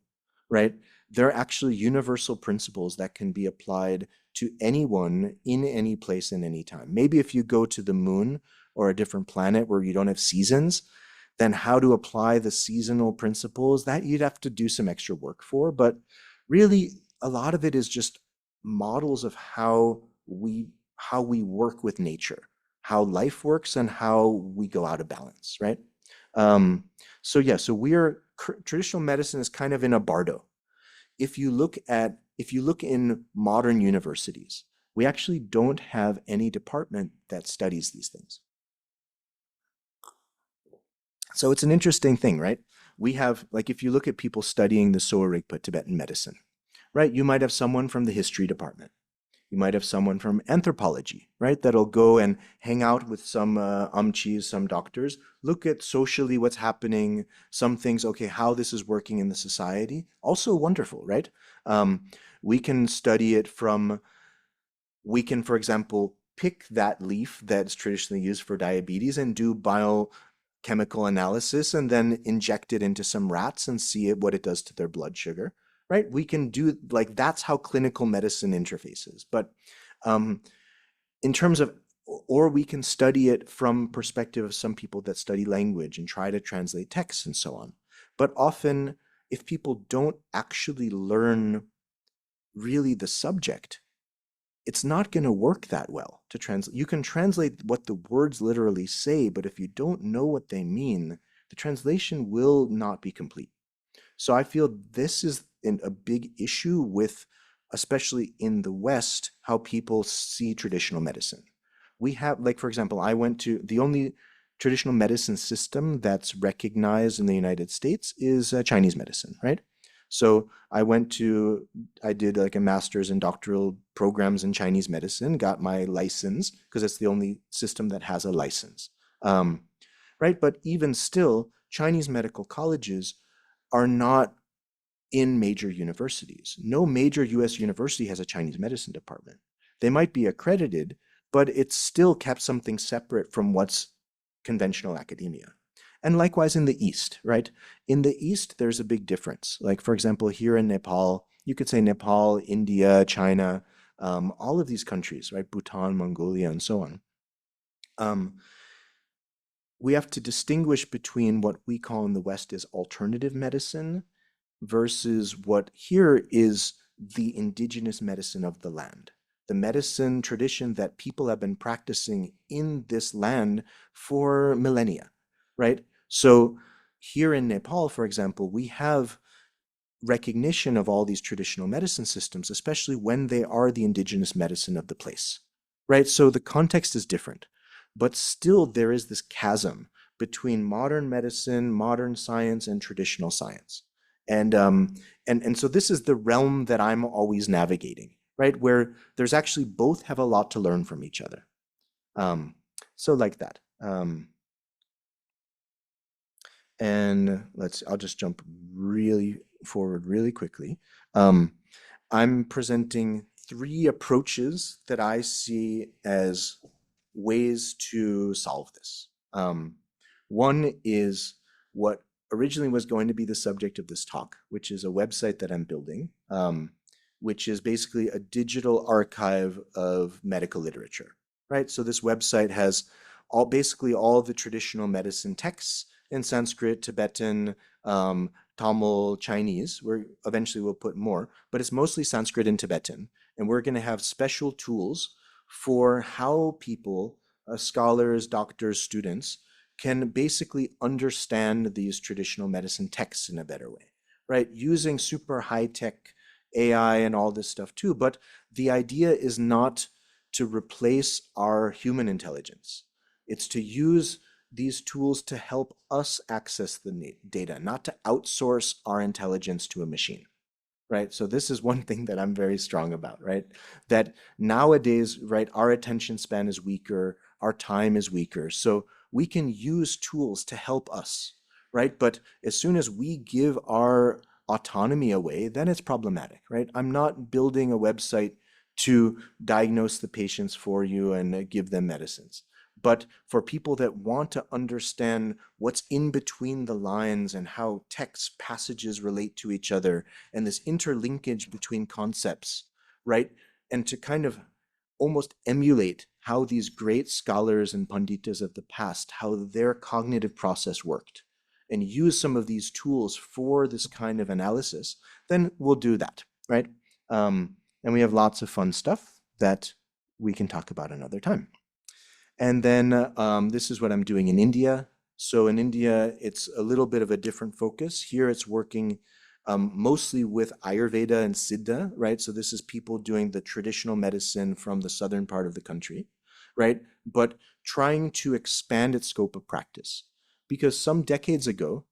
Speaker 2: right? They're actually universal principles that can be applied to anyone in any place in any time. Maybe if you go to the moon or a different planet where you don't have seasons, then how to apply the seasonal principles, that you'd have to do some extra work for. But really, a lot of it is just models of how we work with nature, how life works, and how we go out of balance, right? Um, so traditional medicine is kind of in a bardo. If you look in modern universities, we actually don't have any department that studies these things. So it's an interesting thing, right? We have, like, if you look at people studying the Sowa Rigpa Tibetan medicine, right? You might have someone from the history department. You might have someone from anthropology, right? That'll go and hang out with some umchis, some doctors, look at socially what's happening, some things, okay, how this is working in the society. Also wonderful, right? We can study it from, we can, for example, pick that leaf that's traditionally used for diabetes and do biochemical analysis and then inject it into some rats and see what it does to their blood sugar, right? We can do, like, that's how clinical medicine interfaces. But um, in terms of, or we can study it from perspective of some people that study language and try to translate texts and so on. But often, if people don't actually learn really the subject, it's not going to work that well to translate. You can translate what the words literally say, but if you don't know what they mean, the translation will not be complete. So I feel this is a big issue with, especially in the West, how people see traditional medicine. We have, like, for example, I went to the only traditional medicine system that's recognized in the United States is Chinese medicine, right? So I did like a master's and doctoral programs in Chinese medicine, got my license because it's the only system that has a license. Um, right? But even still, Chinese medical colleges are not in major universities. No major US university has a Chinese medicine department. They might be accredited, but it's still kept something separate from what's conventional academia. And likewise in the East, right? In the East, there's a big difference. Like, for example, here in Nepal, you could say Nepal, India, China, all of these countries, right? Bhutan, Mongolia, and so on. We have to distinguish between what we call in the West as alternative medicine versus what here is the indigenous medicine of the land, the medicine tradition that people have been practicing in this land for millennia, right? So here in Nepal, for example, we have recognition of all these traditional medicine systems, especially when they are the indigenous medicine of the place, right? So the context is different, but still there is this chasm between modern medicine, modern science, and traditional science. And so this is the realm that I'm always navigating, right? Where there's actually both have a lot to learn from each other. So like that. And I'll just jump really forward really quickly. I'm presenting 3 approaches that I see as ways to solve this. One is what originally was going to be the subject of this talk, which is a website that I'm building, which is basically a digital archive of medical literature, right? So this website has basically all the traditional medicine texts in Sanskrit, Tibetan, Tamil, Chinese, where eventually we'll put more, but it's mostly Sanskrit and Tibetan. And we're going to have special tools for how people, scholars, doctors, students, can basically understand these traditional medicine texts in a better way, right? Using super high-tech AI and all this stuff too. But the idea is not to replace our human intelligence. It's to use these tools to help us access the data, not to outsource our intelligence to a machine, right? So this is one thing that I'm very strong about, right? That nowadays, right, our attention span is weaker, our time is weaker. So we can use tools to help us, right? But as soon as we give our autonomy away, then it's problematic, right? I'm not building a website to diagnose the patients for you and give them medicines. But for people that want to understand what's in between the lines and how text passages relate to each other and this interlinkage between concepts, right? And to kind of almost emulate how these great scholars and paṇḍitas of the past, how their cognitive process worked, and use some of these tools for this kind of analysis, then we'll do that, right? And we have lots of fun stuff that we can talk about another time. And then this is what I'm doing in India. So in India, it's a little bit of a different focus. Here it's working mostly with Ayurveda and Siddha, right? So this is people doing the traditional medicine from the southern part of the country, right? But trying to expand its scope of practice. Because some decades ago,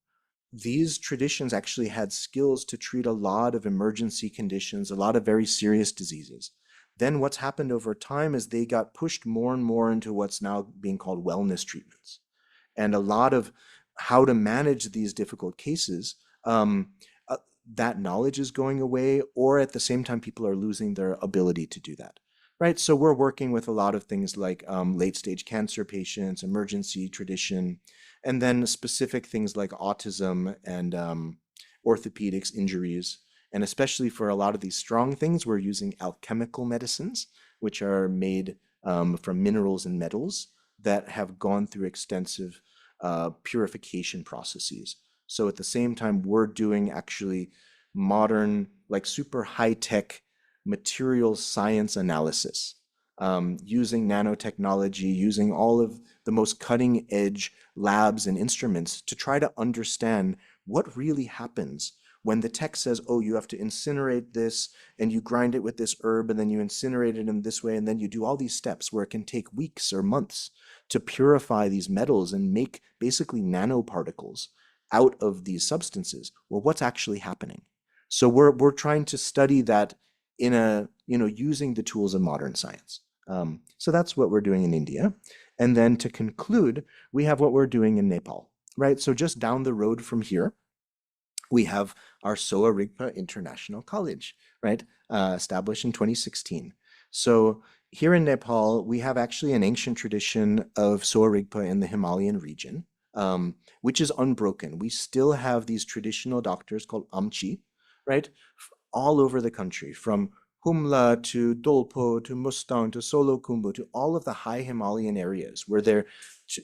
Speaker 2: these traditions actually had skills to treat a lot of emergency conditions, a lot of very serious diseases. Then what's happened over time is they got pushed more and more into what's now being called wellness treatments. And a lot of how to manage these difficult cases, that knowledge is going away, or at the same time, people are losing their ability to do that. Right, so we're working with a lot of things like late-stage cancer patients, emergency tradition, and then specific things like autism and orthopedics injuries. And especially for a lot of these strong things, we're using alchemical medicines, which are made from minerals and metals that have gone through extensive purification processes. So at the same time, we're doing actually modern, like super high-tech material science analysis, using nanotechnology, using all of the most cutting edge labs and instruments to try to understand what really happens when the text says, oh, you have to incinerate this and you grind it with this herb and then you incinerate it in this way and then you do all these steps where it can take weeks or months to purify these metals and make basically nanoparticles out of these substances. Well, what's actually happening? So we're trying to study that in a, using the tools of modern science. So that's what we're doing in India. And then to conclude, we have what we're doing in Nepal, right? So just down the road from here, we have our Sowa Rigpa International College, right? Established in 2016. So here in Nepal, we have actually an ancient tradition of Sowa Rigpa in the Himalayan region, which is unbroken. We still have these traditional doctors called Amchi, right? All over the country, from Humla to Dolpo to Mustang to Solokhumbu to all of the high Himalayan areas where their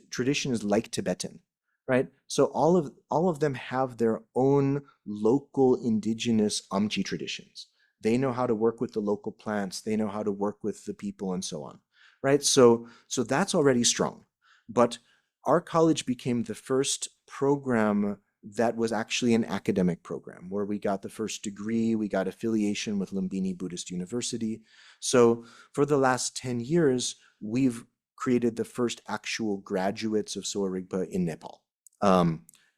Speaker 2: tradition is like Tibetan, right? So all of them have their own local indigenous Amchi traditions. They know how to work with the local plants. They know how to work with the people and so on, right? So that's already strong. But our college became the first program that was actually an academic program where we got the first degree, we got affiliation with Lumbini Buddhist University. So for the last 10 years, we've created the first actual graduates of Sowa Rigpa in Nepal.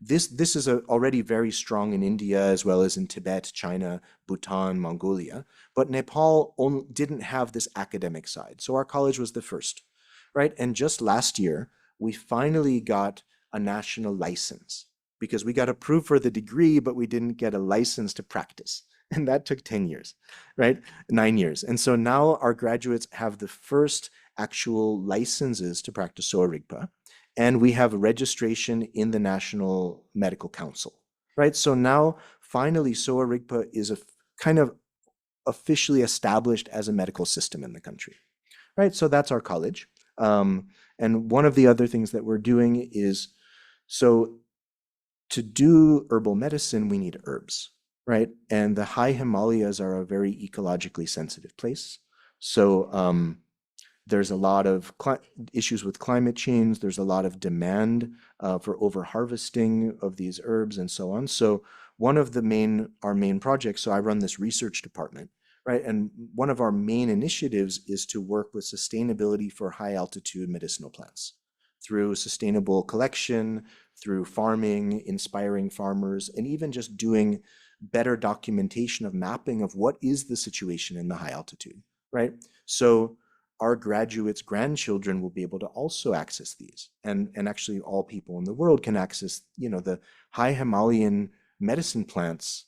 Speaker 2: This is already very strong in India as well as in Tibet, China, Bhutan, Mongolia, but Nepal didn't have this academic side. So our college was the first, right? And just last year, we finally got a national license because we got approved for the degree, but we didn't get a license to practice. And that took 10 years, right? 9 years. And so now our graduates have the first actual licenses to practice Sowa Rigpa. And we have registration in the National Medical Council, right? So now finally Sowa Rigpa is a kind of officially established as a medical system in the country, right? So that's our college. And one of the other things that we're doing is, so to do herbal medicine, we need herbs, right? And the high Himalayas are a very ecologically sensitive place. So there's a lot of issues with climate change. There's a lot of demand for over-harvesting of these herbs and so on. So one of our main projects, so I run this research department, right? And one of our main initiatives is to work with sustainability for high-altitude medicinal plants through sustainable collection, through farming, inspiring farmers, and even just doing better documentation of mapping of what is the situation in the high altitude, right? So our graduates' grandchildren will be able to also access these. And actually all people in the world can access, the high Himalayan medicine plants.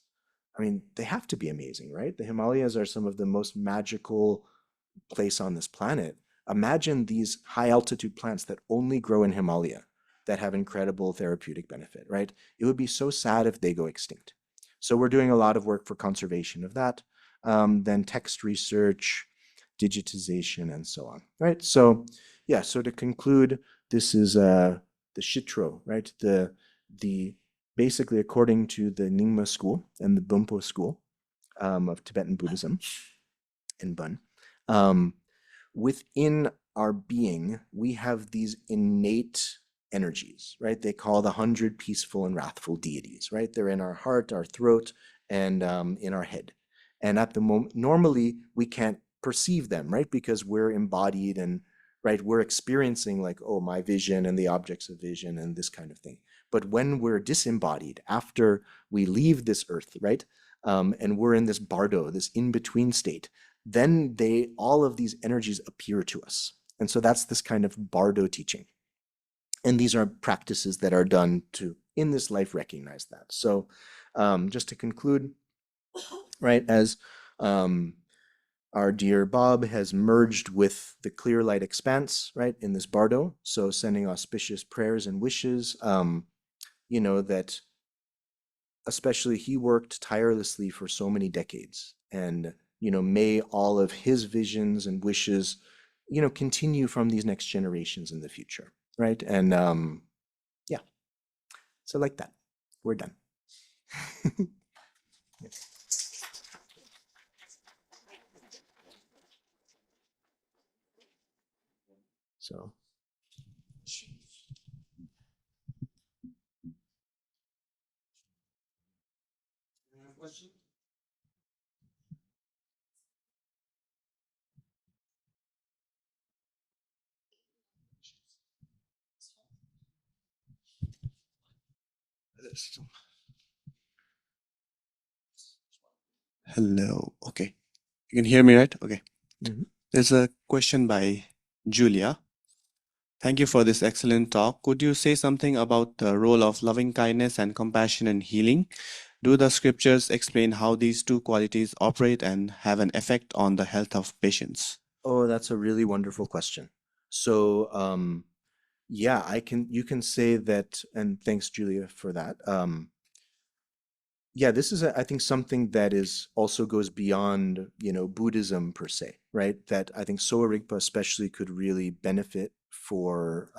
Speaker 2: I mean, they have to be amazing, right? The Himalayas are some of the most magical place on this planet. Imagine these high altitude plants that only grow in Himalaya that have incredible therapeutic benefit, right? It would be so sad if they go extinct. So we're doing a lot of work for conservation of that, then text research, digitization, and so on, right? So yeah, so to conclude, this is the Shitro, right? The basically according to the Nyingma school and the Bumpo school of Tibetan Buddhism in Bun, um, within our being, we have these innate energies, right? They call the 100 peaceful and wrathful deities, right? They're in our heart, our throat, and in our head. And at the moment, normally we can't perceive them, right? Because we're embodied and, right, we're experiencing like, oh, my vision and the objects of vision and this kind of thing. But when we're disembodied, after we leave this earth, right? And we're in this bardo, this in-between state, then all of these energies appear to us. And so that's this kind of bardo teaching. And these are practices that are done to, in this life, recognize that. So just to conclude, right, as our dear Bob has merged with the clear light expanse, right, in this bardo, so sending auspicious prayers and wishes, that especially he worked tirelessly for so many decades, and may all of his visions and wishes continue from these next generations in the future, right? And yeah, so like that, we're done. So
Speaker 3: Hello. Okay. You can hear me, right? Okay.
Speaker 2: mhm.
Speaker 3: There's a question by Julia. Thank you for this excellent talk. Could you say something about the role of loving kindness and compassion in healing? Do the scriptures explain how these two qualities operate and have an effect on the health of patients?
Speaker 2: Oh, that's a really wonderful question. So yeah, you can say that, and thanks, Julia, for that. Yeah, this is, I think, something that is also goes beyond, Buddhism per se, right? That I think Sowa Rigpa especially could really benefit for,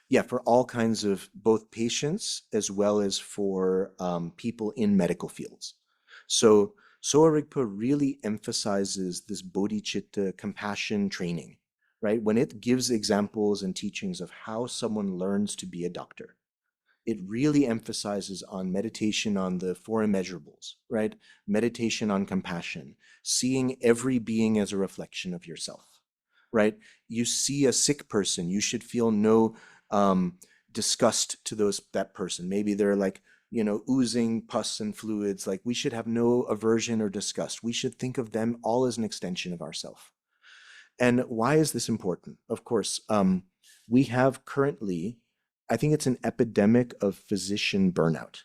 Speaker 2: yeah, for all kinds of both patients as well as for people in medical fields. So Sowa Rigpa really emphasizes this bodhicitta compassion training, right? When it gives examples and teachings of how someone learns to be a doctor, it really emphasizes on meditation on the four immeasurables, right? Meditation on compassion, seeing every being as a reflection of yourself, right? You see a sick person, you should feel no disgust to that person. Maybe they're like, oozing pus and fluids. Like, we should have no aversion or disgust. We should think of them all as an extension of ourself. And why is this important? Of course, we have currently, I think it's an epidemic of physician burnout.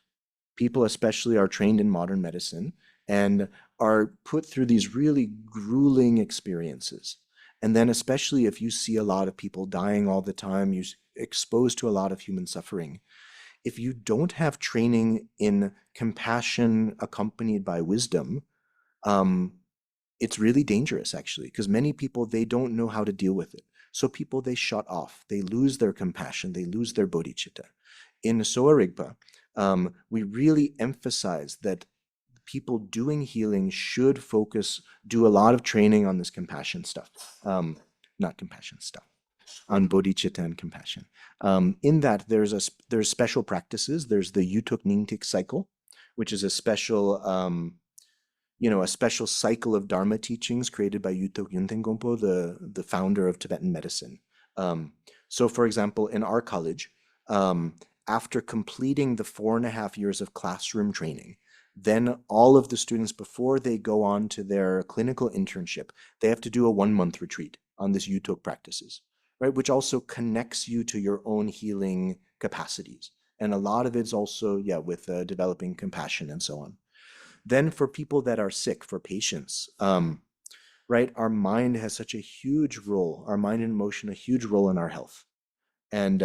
Speaker 2: People especially are trained in modern medicine and are put through these really grueling experiences. And then especially if you see a lot of people dying all the time, you're exposed to a lot of human suffering. If you don't have training in compassion accompanied by wisdom, it's really dangerous actually, because many people, they don't know how to deal with it. So people, they shut off, they lose their compassion, they lose their bodhicitta. In Sowa Rigpa, we really emphasize that people doing healing should do a lot of training on this compassion stuff. Not compassion stuff, on bodhicitta and compassion. In that, there's special practices. There's the Yutuk Ningtik cycle, which is a special a special cycle of Dharma teachings created by Yutok Yunten Gompo, the founder of Tibetan medicine. So, for example, in our college, after completing the 4.5 years of classroom training, Then all of the students, before they go on to their clinical internship, they have to do a 1 month retreat on this Yutok practices, right? Which also connects you to your own healing capacities. And a lot of it's also, yeah, with developing compassion and so on. Then for people that are sick, for patients, right, our mind has such a huge role, our mind and emotion, a huge role in our health. And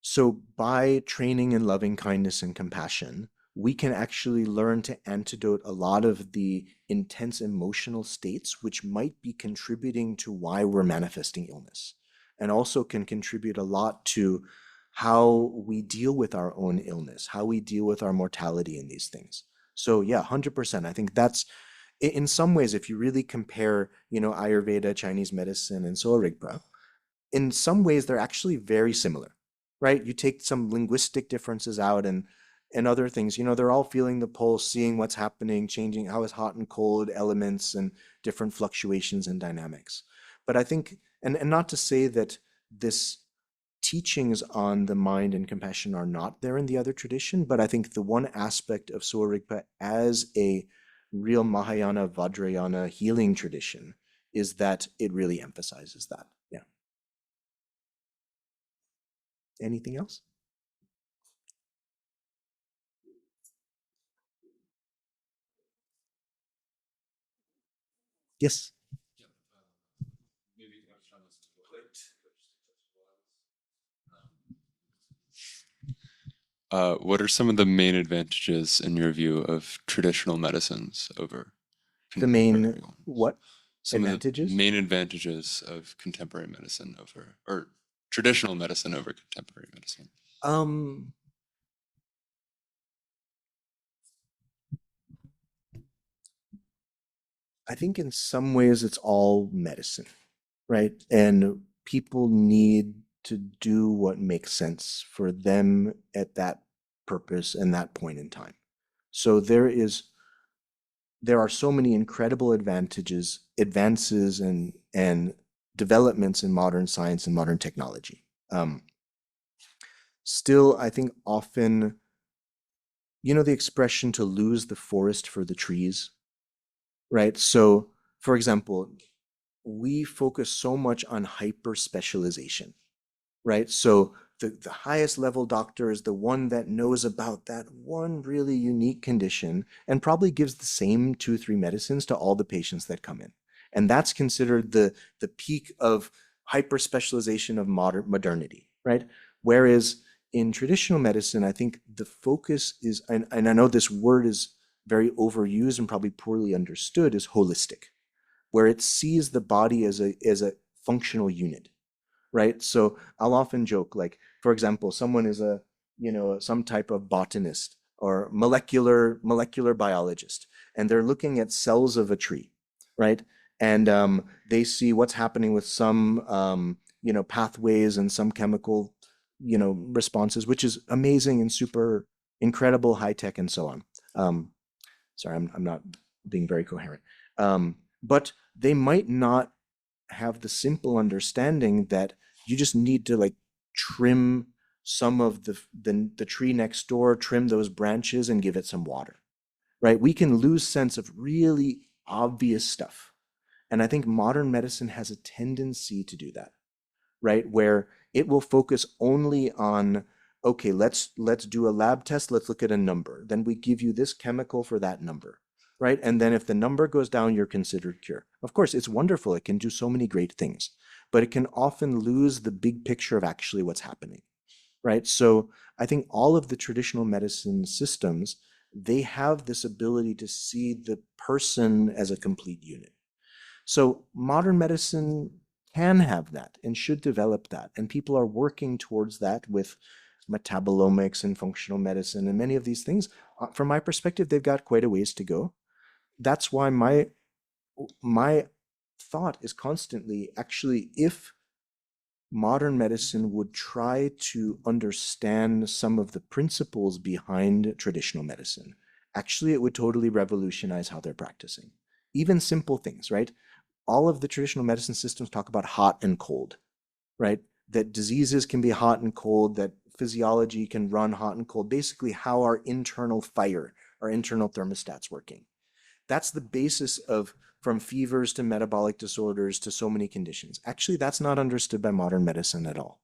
Speaker 2: so by training in loving kindness and compassion, we can actually learn to antidote a lot of the intense emotional states which might be contributing to why we're manifesting illness, and also can contribute a lot to how we deal with our own illness, how we deal with our mortality in these things. So yeah, 100%. I think that's, in some ways, if you really compare, Ayurveda, Chinese medicine, and Sowa Rigpa, in some ways they're actually very similar, right? You take some linguistic differences out and other things, they're all feeling the pulse, seeing what's happening, changing how is hot and cold elements and different fluctuations and dynamics. But I think, and not to say that this teachings on the mind and compassion are not there in the other tradition, but I think the one aspect of Sowa Rigpa as a real Mahayana Vajrayana healing tradition is that it really emphasizes that. Yeah. Anything else? Yes.
Speaker 4: What are some of the main advantages, in your view, of traditional medicines over
Speaker 2: The
Speaker 4: contemporary
Speaker 2: main
Speaker 4: ones?
Speaker 2: what
Speaker 4: Some of the
Speaker 2: advantages?
Speaker 4: main advantages of contemporary medicine over, or traditional medicine over contemporary medicine.
Speaker 2: Um, I think in some ways it's all medicine, right? And people need to do what makes sense for them at that purpose and that point in time. So there are so many incredible advances and developments in modern science and modern technology. Still, I think often, the expression to lose the forest for the trees, right? So, for example, we focus so much on hyper specialization, right? So the highest level doctor is the one that knows about that one really unique condition and probably gives the same 2, 3 medicines to all the patients that come in. And that's considered the peak of hyper specialization of modernity, right? Whereas in traditional medicine, I think the focus is, and I know this word is very overused and probably poorly understood, is holistic, where it sees the body as a functional unit, right? So I'll often joke, like, for example, someone is some type of botanist or molecular biologist, and they're looking at cells of a tree, right? And they see what's happening with some, pathways and some chemical, responses, which is amazing and super incredible, high tech, and so on. Sorry, I'm not being very coherent. But they might not have the simple understanding that you just need to like trim some of the tree next door, trim those branches and give it some water, right? We can lose sense of really obvious stuff. And I think modern medicine has a tendency to do that, right? Where it will focus only on, okay, let's do a lab test, let's look at a number. Then we give you this chemical for that number, right? And then if the number goes down, you're considered cured. Of course, it's wonderful. It can do so many great things, but it can often lose the big picture of actually what's happening, right? So I think all of the traditional medicine systems, they have this ability to see the person as a complete unit. So modern medicine can have that and should develop that. And people are working towards that with metabolomics and functional medicine and many of these things. From my perspective, they've got quite a ways to go. That's why my thought is constantly, actually, if modern medicine would try to understand some of the principles behind traditional medicine, actually it would totally revolutionize how they're practicing. Even simple things, right? All of the traditional medicine systems talk about hot and cold, right? That diseases can be hot and cold, that physiology can run hot and cold, basically how our internal fire, our internal thermostat's working. That's the basis of from fevers to metabolic disorders to so many conditions. Actually, that's not understood by modern medicine at all.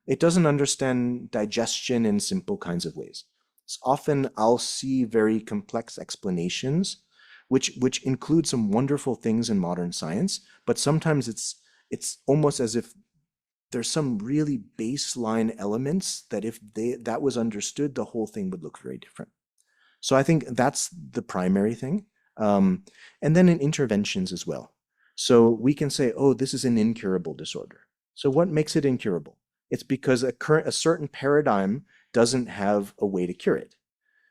Speaker 2: It doesn't understand digestion in simple kinds of ways. So often I'll see very complex explanations, which include some wonderful things in modern science, but sometimes it's almost as if there's some really baseline elements that if that was understood, the whole thing would look very different. So I think that's the primary thing. And then in interventions as well. So we can say, oh, this is an incurable disorder. So what makes it incurable? It's because a certain paradigm doesn't have a way to cure it.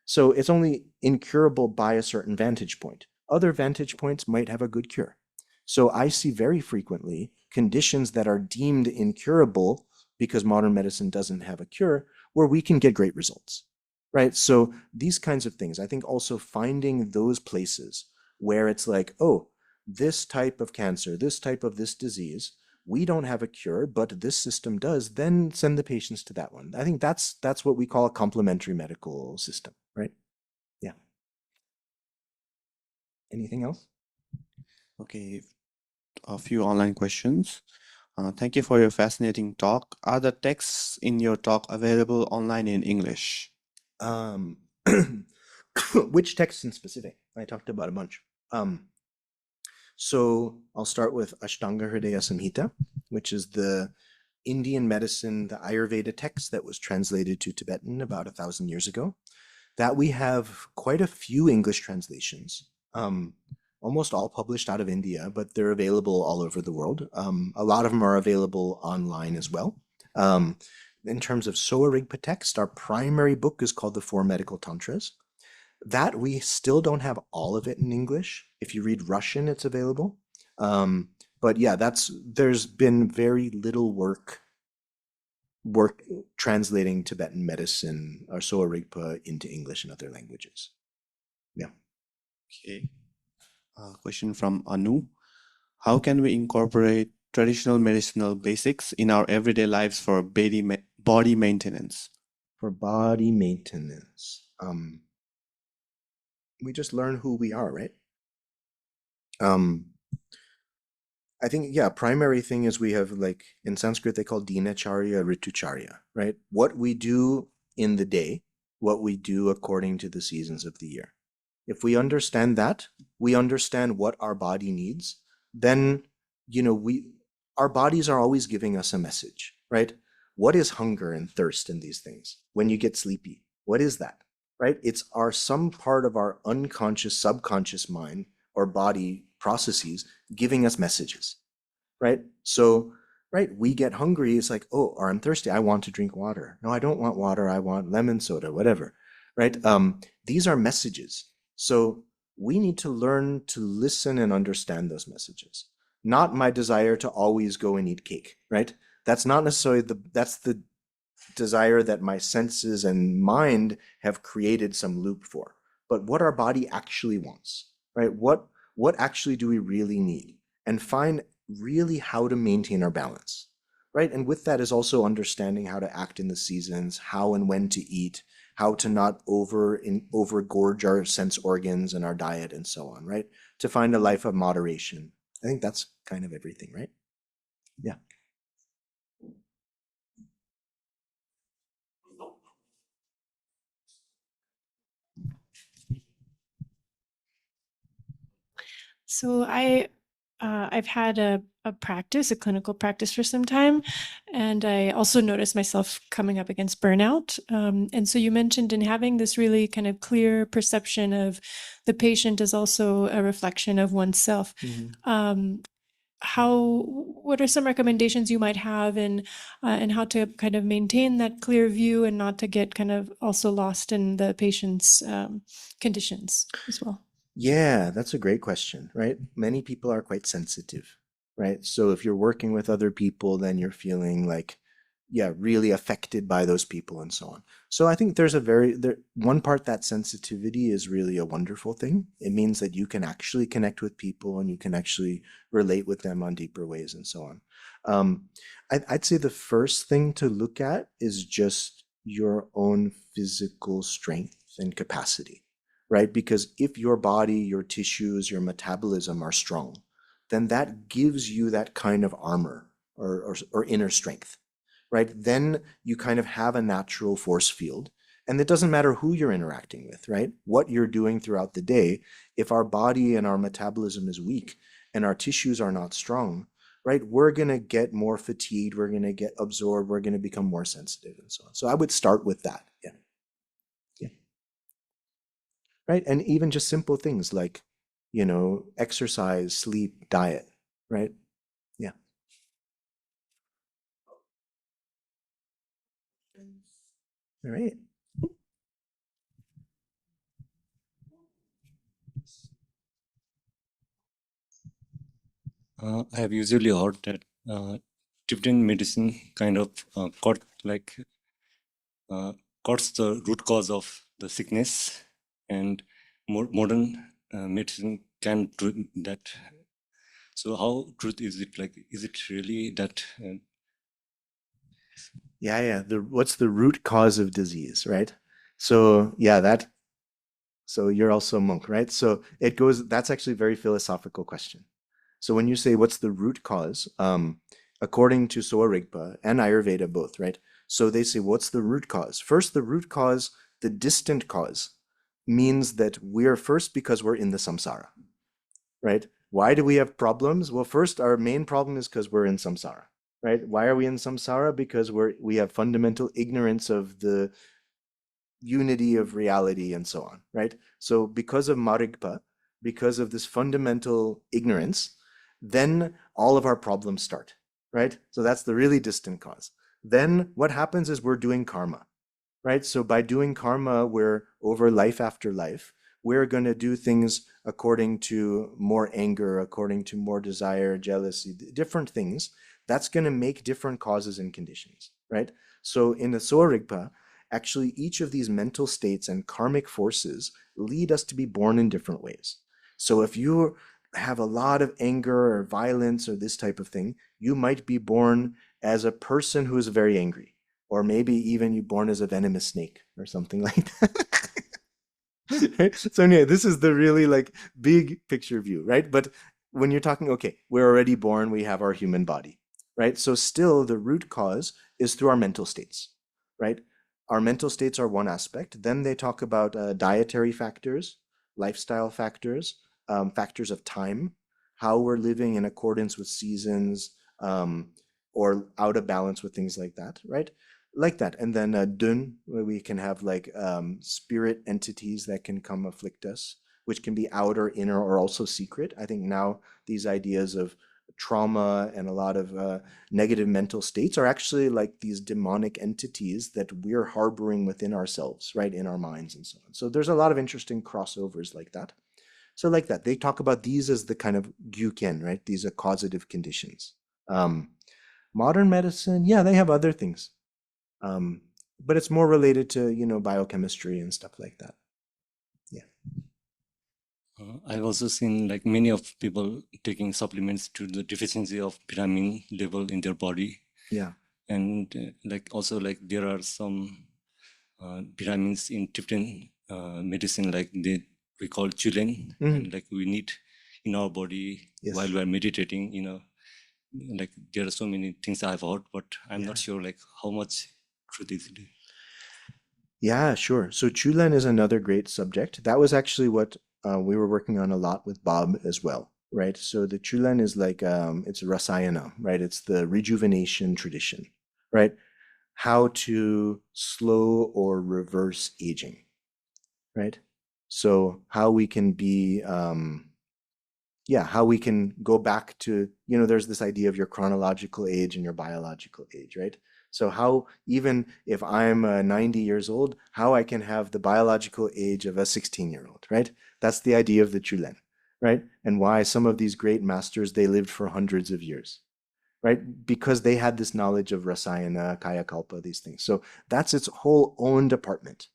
Speaker 2: So it's only incurable by a certain vantage point. Other vantage points might have a good cure. So I see very frequently conditions that are deemed incurable because modern medicine doesn't have a cure, where we can get great results, right? So these kinds of things, I think also finding those places where it's like, oh, this type of cancer, this type of this disease, we don't have a cure, but this system does, then send the patients to that one. I think that's what we call a complementary medical system, right? Yeah. Anything else?
Speaker 3: Okay, a few online questions. Thank you for your fascinating talk. Are the texts in your talk available online in English?
Speaker 2: Which texts in specific? I talked about a bunch. So I'll start with Ashtanga Hridaya Samhita, which is the Indian medicine, the Ayurveda text that was translated to Tibetan about 1,000 years ago. That we have quite a few English translations, almost all published out of India, but they're available all over the world. A lot of them are available online as well. In terms of Sowa Rigpa text, our primary book is called the Four Medical Tantras. That we still don't have all of it in English. If you read Russian, it's available. But yeah, there's been very little work translating Tibetan medicine or Sowa Rigpa into English and other languages. Yeah.
Speaker 3: Okay. Question from Anu. How can we incorporate traditional medicinal basics in our everyday lives for body maintenance?
Speaker 2: For body maintenance, we just learn who we are, right? I think, yeah, primary thing is we have, like, in Sanskrit, they call dinacharya, ritucharya, right? What we do in the day, what we do according to the seasons of the year. If we understand that, we understand what our body needs, then, our bodies are always giving us a message, right? What is hunger and thirst in these things? When you get sleepy, what is that, right? It's some part of our unconscious, subconscious mind or body processes giving us messages, right? So, right, we get hungry, it's like, oh, or I'm thirsty, I want to drink water. No, I don't want water, I want lemon soda, whatever, right? These are messages. So we need to learn to listen and understand those messages. Not my desire to always go and eat cake, right? That's not necessarily that's the desire that my senses and mind have created some loop for, but what our body actually wants, right? What actually do we really need? And find really how to maintain our balance, right? And with that is also understanding how to act in the seasons, how and when to eat, how to not overgorge our sense organs and our diet and so on, right? To find a life of moderation. I think that's kind of everything, right? Yeah.
Speaker 5: So I've had a clinical practice for some time, and I also noticed myself coming up against burnout. And so you mentioned in having this really kind of clear perception of the patient is also a reflection of oneself. What are some recommendations you might have in how to kind of maintain that clear view and not to get kind of also lost in the patient's conditions as well?
Speaker 2: Yeah, that's a great question, right? Many people are quite sensitive, right? So if you're working with other people, then you're feeling like, yeah, really affected by those people and so on. So I think there's one part, that sensitivity is really a wonderful thing. It means that you can actually connect with people and you can actually relate with them on deeper ways and so on. I'd say the first thing to look at is just your own physical strength and capacity, right? Because if your body, your tissues, your metabolism are strong, then that gives you that kind of armor or inner strength, right? Then you kind of have a natural force field. And it doesn't matter who you're interacting with, right? What you're doing throughout the day, if our body and our metabolism is weak and our tissues are not strong, right, we're going to get more fatigued, we're going to get absorbed, we're going to become more sensitive and so on. So I would start with that. Yeah. Yeah. Right. And even just simple things like, exercise, sleep, diet, right? Yeah. All right.
Speaker 6: I have usually heard that Tibetan medicine kind of cuts the root cause of the sickness, and modern medicine can do that. So how truth is it? Like, is it really that?
Speaker 2: Yeah. What's the root cause of disease, right? So yeah, so you're also a monk, right? So that's actually a very philosophical question. So when you say what's the root cause, according to Sowa Rigpa and Ayurveda both, right? So they say, what's the root cause? First, the root cause, the distant cause, means that we're first because we're in the samsara, right? Why do we have problems? Well, first, our main problem is because we're in samsara, right? Why are we in samsara? Because we have fundamental ignorance of the unity of reality and so on, right? So because of marigpa, because of this fundamental ignorance, then all of our problems start, right? So that's the really distant cause. Then what happens is we're doing karma, right? So by doing karma, we're over life after life, we're going to do things according to more anger, according to more desire, jealousy, different things. That's going to make different causes and conditions, right? So in the Sowa Rigpa, actually each of these mental states and karmic forces lead us to be born in different ways. So if you have a lot of anger or violence or this type of thing, you might be born as a person who is very angry, or maybe even you born as a venomous snake or something like that. Right? So anyway, this is the really like big picture view, right? But when you're talking, okay, we're already born, we have our human body, right? So still the root cause is through our mental states, right? Our mental states are one aspect. Then they talk about dietary factors, lifestyle factors, factors of time, how we're living in accordance with seasons, or out of balance with things like that, right? Like that. And then dun, where we can have like spirit entities that can come afflict us, which can be outer, inner, or also secret. I think now these ideas of trauma and a lot of negative mental states are actually like these demonic entities that we're harboring within ourselves, right, in our minds and so on. So there's a lot of interesting crossovers like that. So like that, they talk about these as the kind of gyuken, right? These are causative conditions. Modern medicine, yeah, they have other things. But it's more related to, biochemistry and stuff like that. Yeah.
Speaker 6: I've also seen like many of people taking supplements to the deficiency of vitamin level in their body.
Speaker 2: Yeah.
Speaker 6: And like also like there are some vitamins in Tibetan medicine, like we call chulen, and like we need in our body while we are meditating, like there are so many things I've heard, but I'm not sure like how much truth is it.
Speaker 2: Yeah, sure. So chulen is another great subject. That was actually what we were working on a lot with Bob as well, right? So the chulen is like it's rasayana, right? It's the rejuvenation tradition, right? How to slow or reverse aging, right? So how we can be how we can go back to, there's this idea of your chronological age and your biological age, right? So how, even if I'm 90 years old, how I can have the biological age of a 16-year-old, right? That's the idea of the chulen, right? And why some of these great masters, they lived for hundreds of years, right? Because they had this knowledge of rasayana, kaya kalpa, these things. So that's its whole own department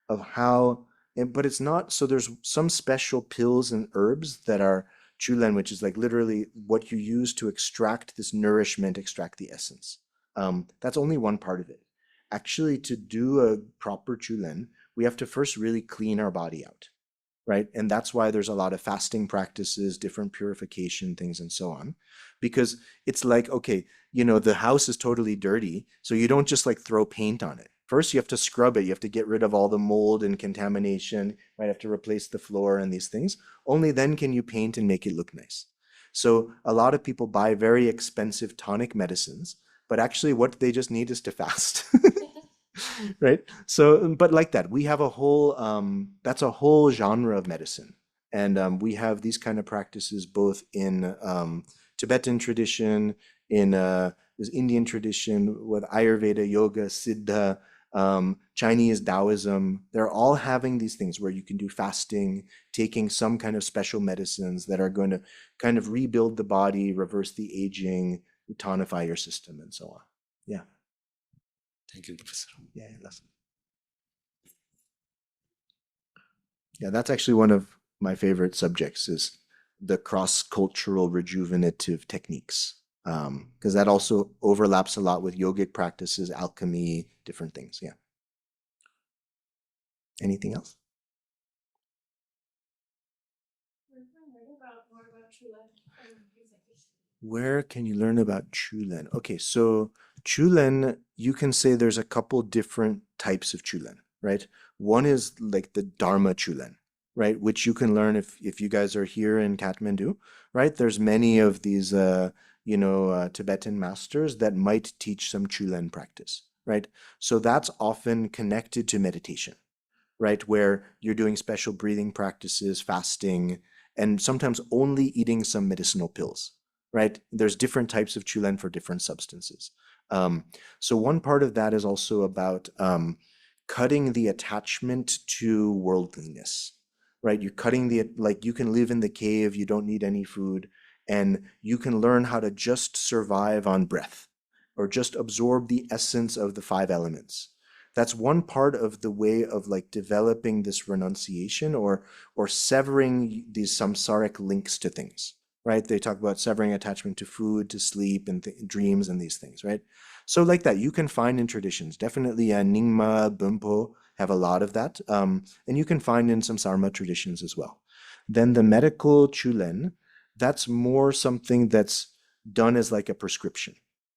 Speaker 2: of how, but it's not, so there's some special pills and herbs that are chulen, which is like literally what you use to extract this nourishment, extract the essence. That's only one part of it. actually to do a proper chulen, we have to first really clean our body out, right? And that's why there's a lot of fasting practices, different purification things, and so on. Because it's like, okay, the house is totally dirty, so you don't just like throw paint on it. First, you have to scrub it. You have to get rid of all the mold and contamination. You might have to replace the floor and these things. Only then can you paint and make it look nice. So a lot of people buy very expensive tonic medicines, but actually what they just need is to fast. Right? So, but like that, we have a whole, that's a whole genre of medicine. And we have these kind of practices both in Tibetan tradition, in this Indian tradition with Ayurveda, yoga, Siddha, Chinese Taoism. They're all having these things where you can do fasting, taking some kind of special medicines that are going to kind of rebuild the body, reverse the aging, tonify your system, and so on. Yeah.
Speaker 6: Thank you, Professor.
Speaker 2: Yeah, that's actually one of my favorite subjects is the cross-cultural rejuvenative techniques, because that also overlaps a lot with yogic practices, alchemy, different things. Yeah. Anything else? Where can you learn about chulen? Okay, so chulen, you can say there's a couple different types of chulen, right? One is like the Dharma chulen, right? Which you can learn if you guys are here in Kathmandu, right? There's many of these, Tibetan masters that might teach some chulen practice, right? So that's often connected to meditation, right? Where you're doing special breathing practices, fasting, and sometimes only eating some medicinal pills, right? There's different types of chulen for different substances. So one part of that is also about cutting the attachment to worldliness, right? You're cutting like you can live in the cave, you don't need any food, and you can learn how to just survive on breath or just absorb the essence of the 5 elements. That's one part of the way of like developing this renunciation or severing these samsaric links to things, right? They talk about severing attachment to food, to sleep, and dreams and these things, right? So like that, you can find in traditions. Definitely Nyingma, Bumpo have a lot of that. And you can find in some Sarma traditions as well. Then the medical chulen, that's more something that's done as like a prescription,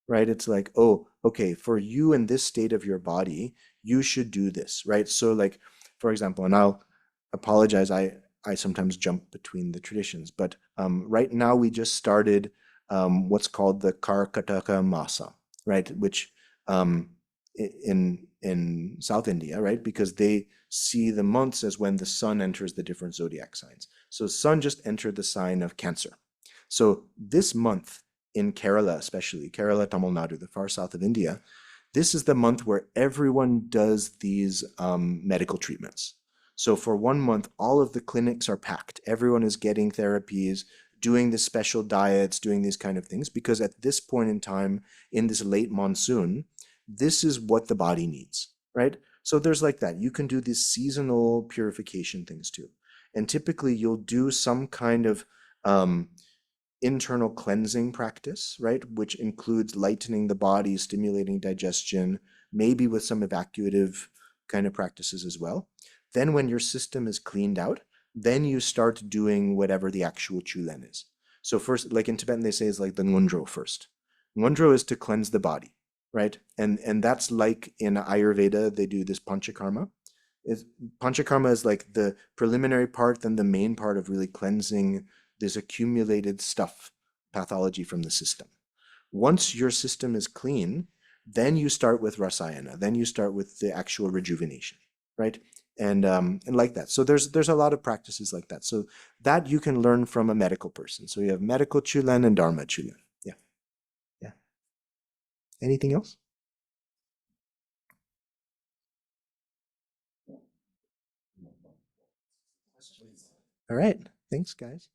Speaker 2: right? It's like, oh, okay, for you in this state of your body, you should do this, right? So like, for example, and I'll apologize, I sometimes jump between the traditions, but right now we just started what's called the Karkataka Masa, right? Which in South India, right? Because they see the months as when the sun enters the different zodiac signs. So sun just entered the sign of Cancer. So this month in Kerala, especially Kerala, Tamil Nadu, the far south of India, this is the month where everyone does these medical treatments. So for 1 month, all of the clinics are packed. Everyone is getting therapies, doing the special diets, doing these kind of things, because at this point in time, in this late monsoon, this is what the body needs, right? So there's like that. You can do these seasonal purification things too. And typically you'll do some kind of internal cleansing practice, right? Which includes lightening the body, stimulating digestion, maybe with some evacuative kind of practices as well. Then when your system is cleaned out, then you start doing whatever the actual chulen is. So first, like in Tibetan, they say is like the ngondro first. Ngondro is to cleanse the body, right? And that's like in Ayurveda, they do this panchakarma. Panchakarma is like the preliminary part, then the main part of really cleansing this accumulated stuff, pathology from the system. Once your system is clean, then you start with rasayana, then you start with the actual rejuvenation, right? And like that. So there's a lot of practices like that. So that you can learn from a medical person. So you have medical chulen and dharma chulen. Yeah. Yeah. Anything else? All right. Thanks, guys.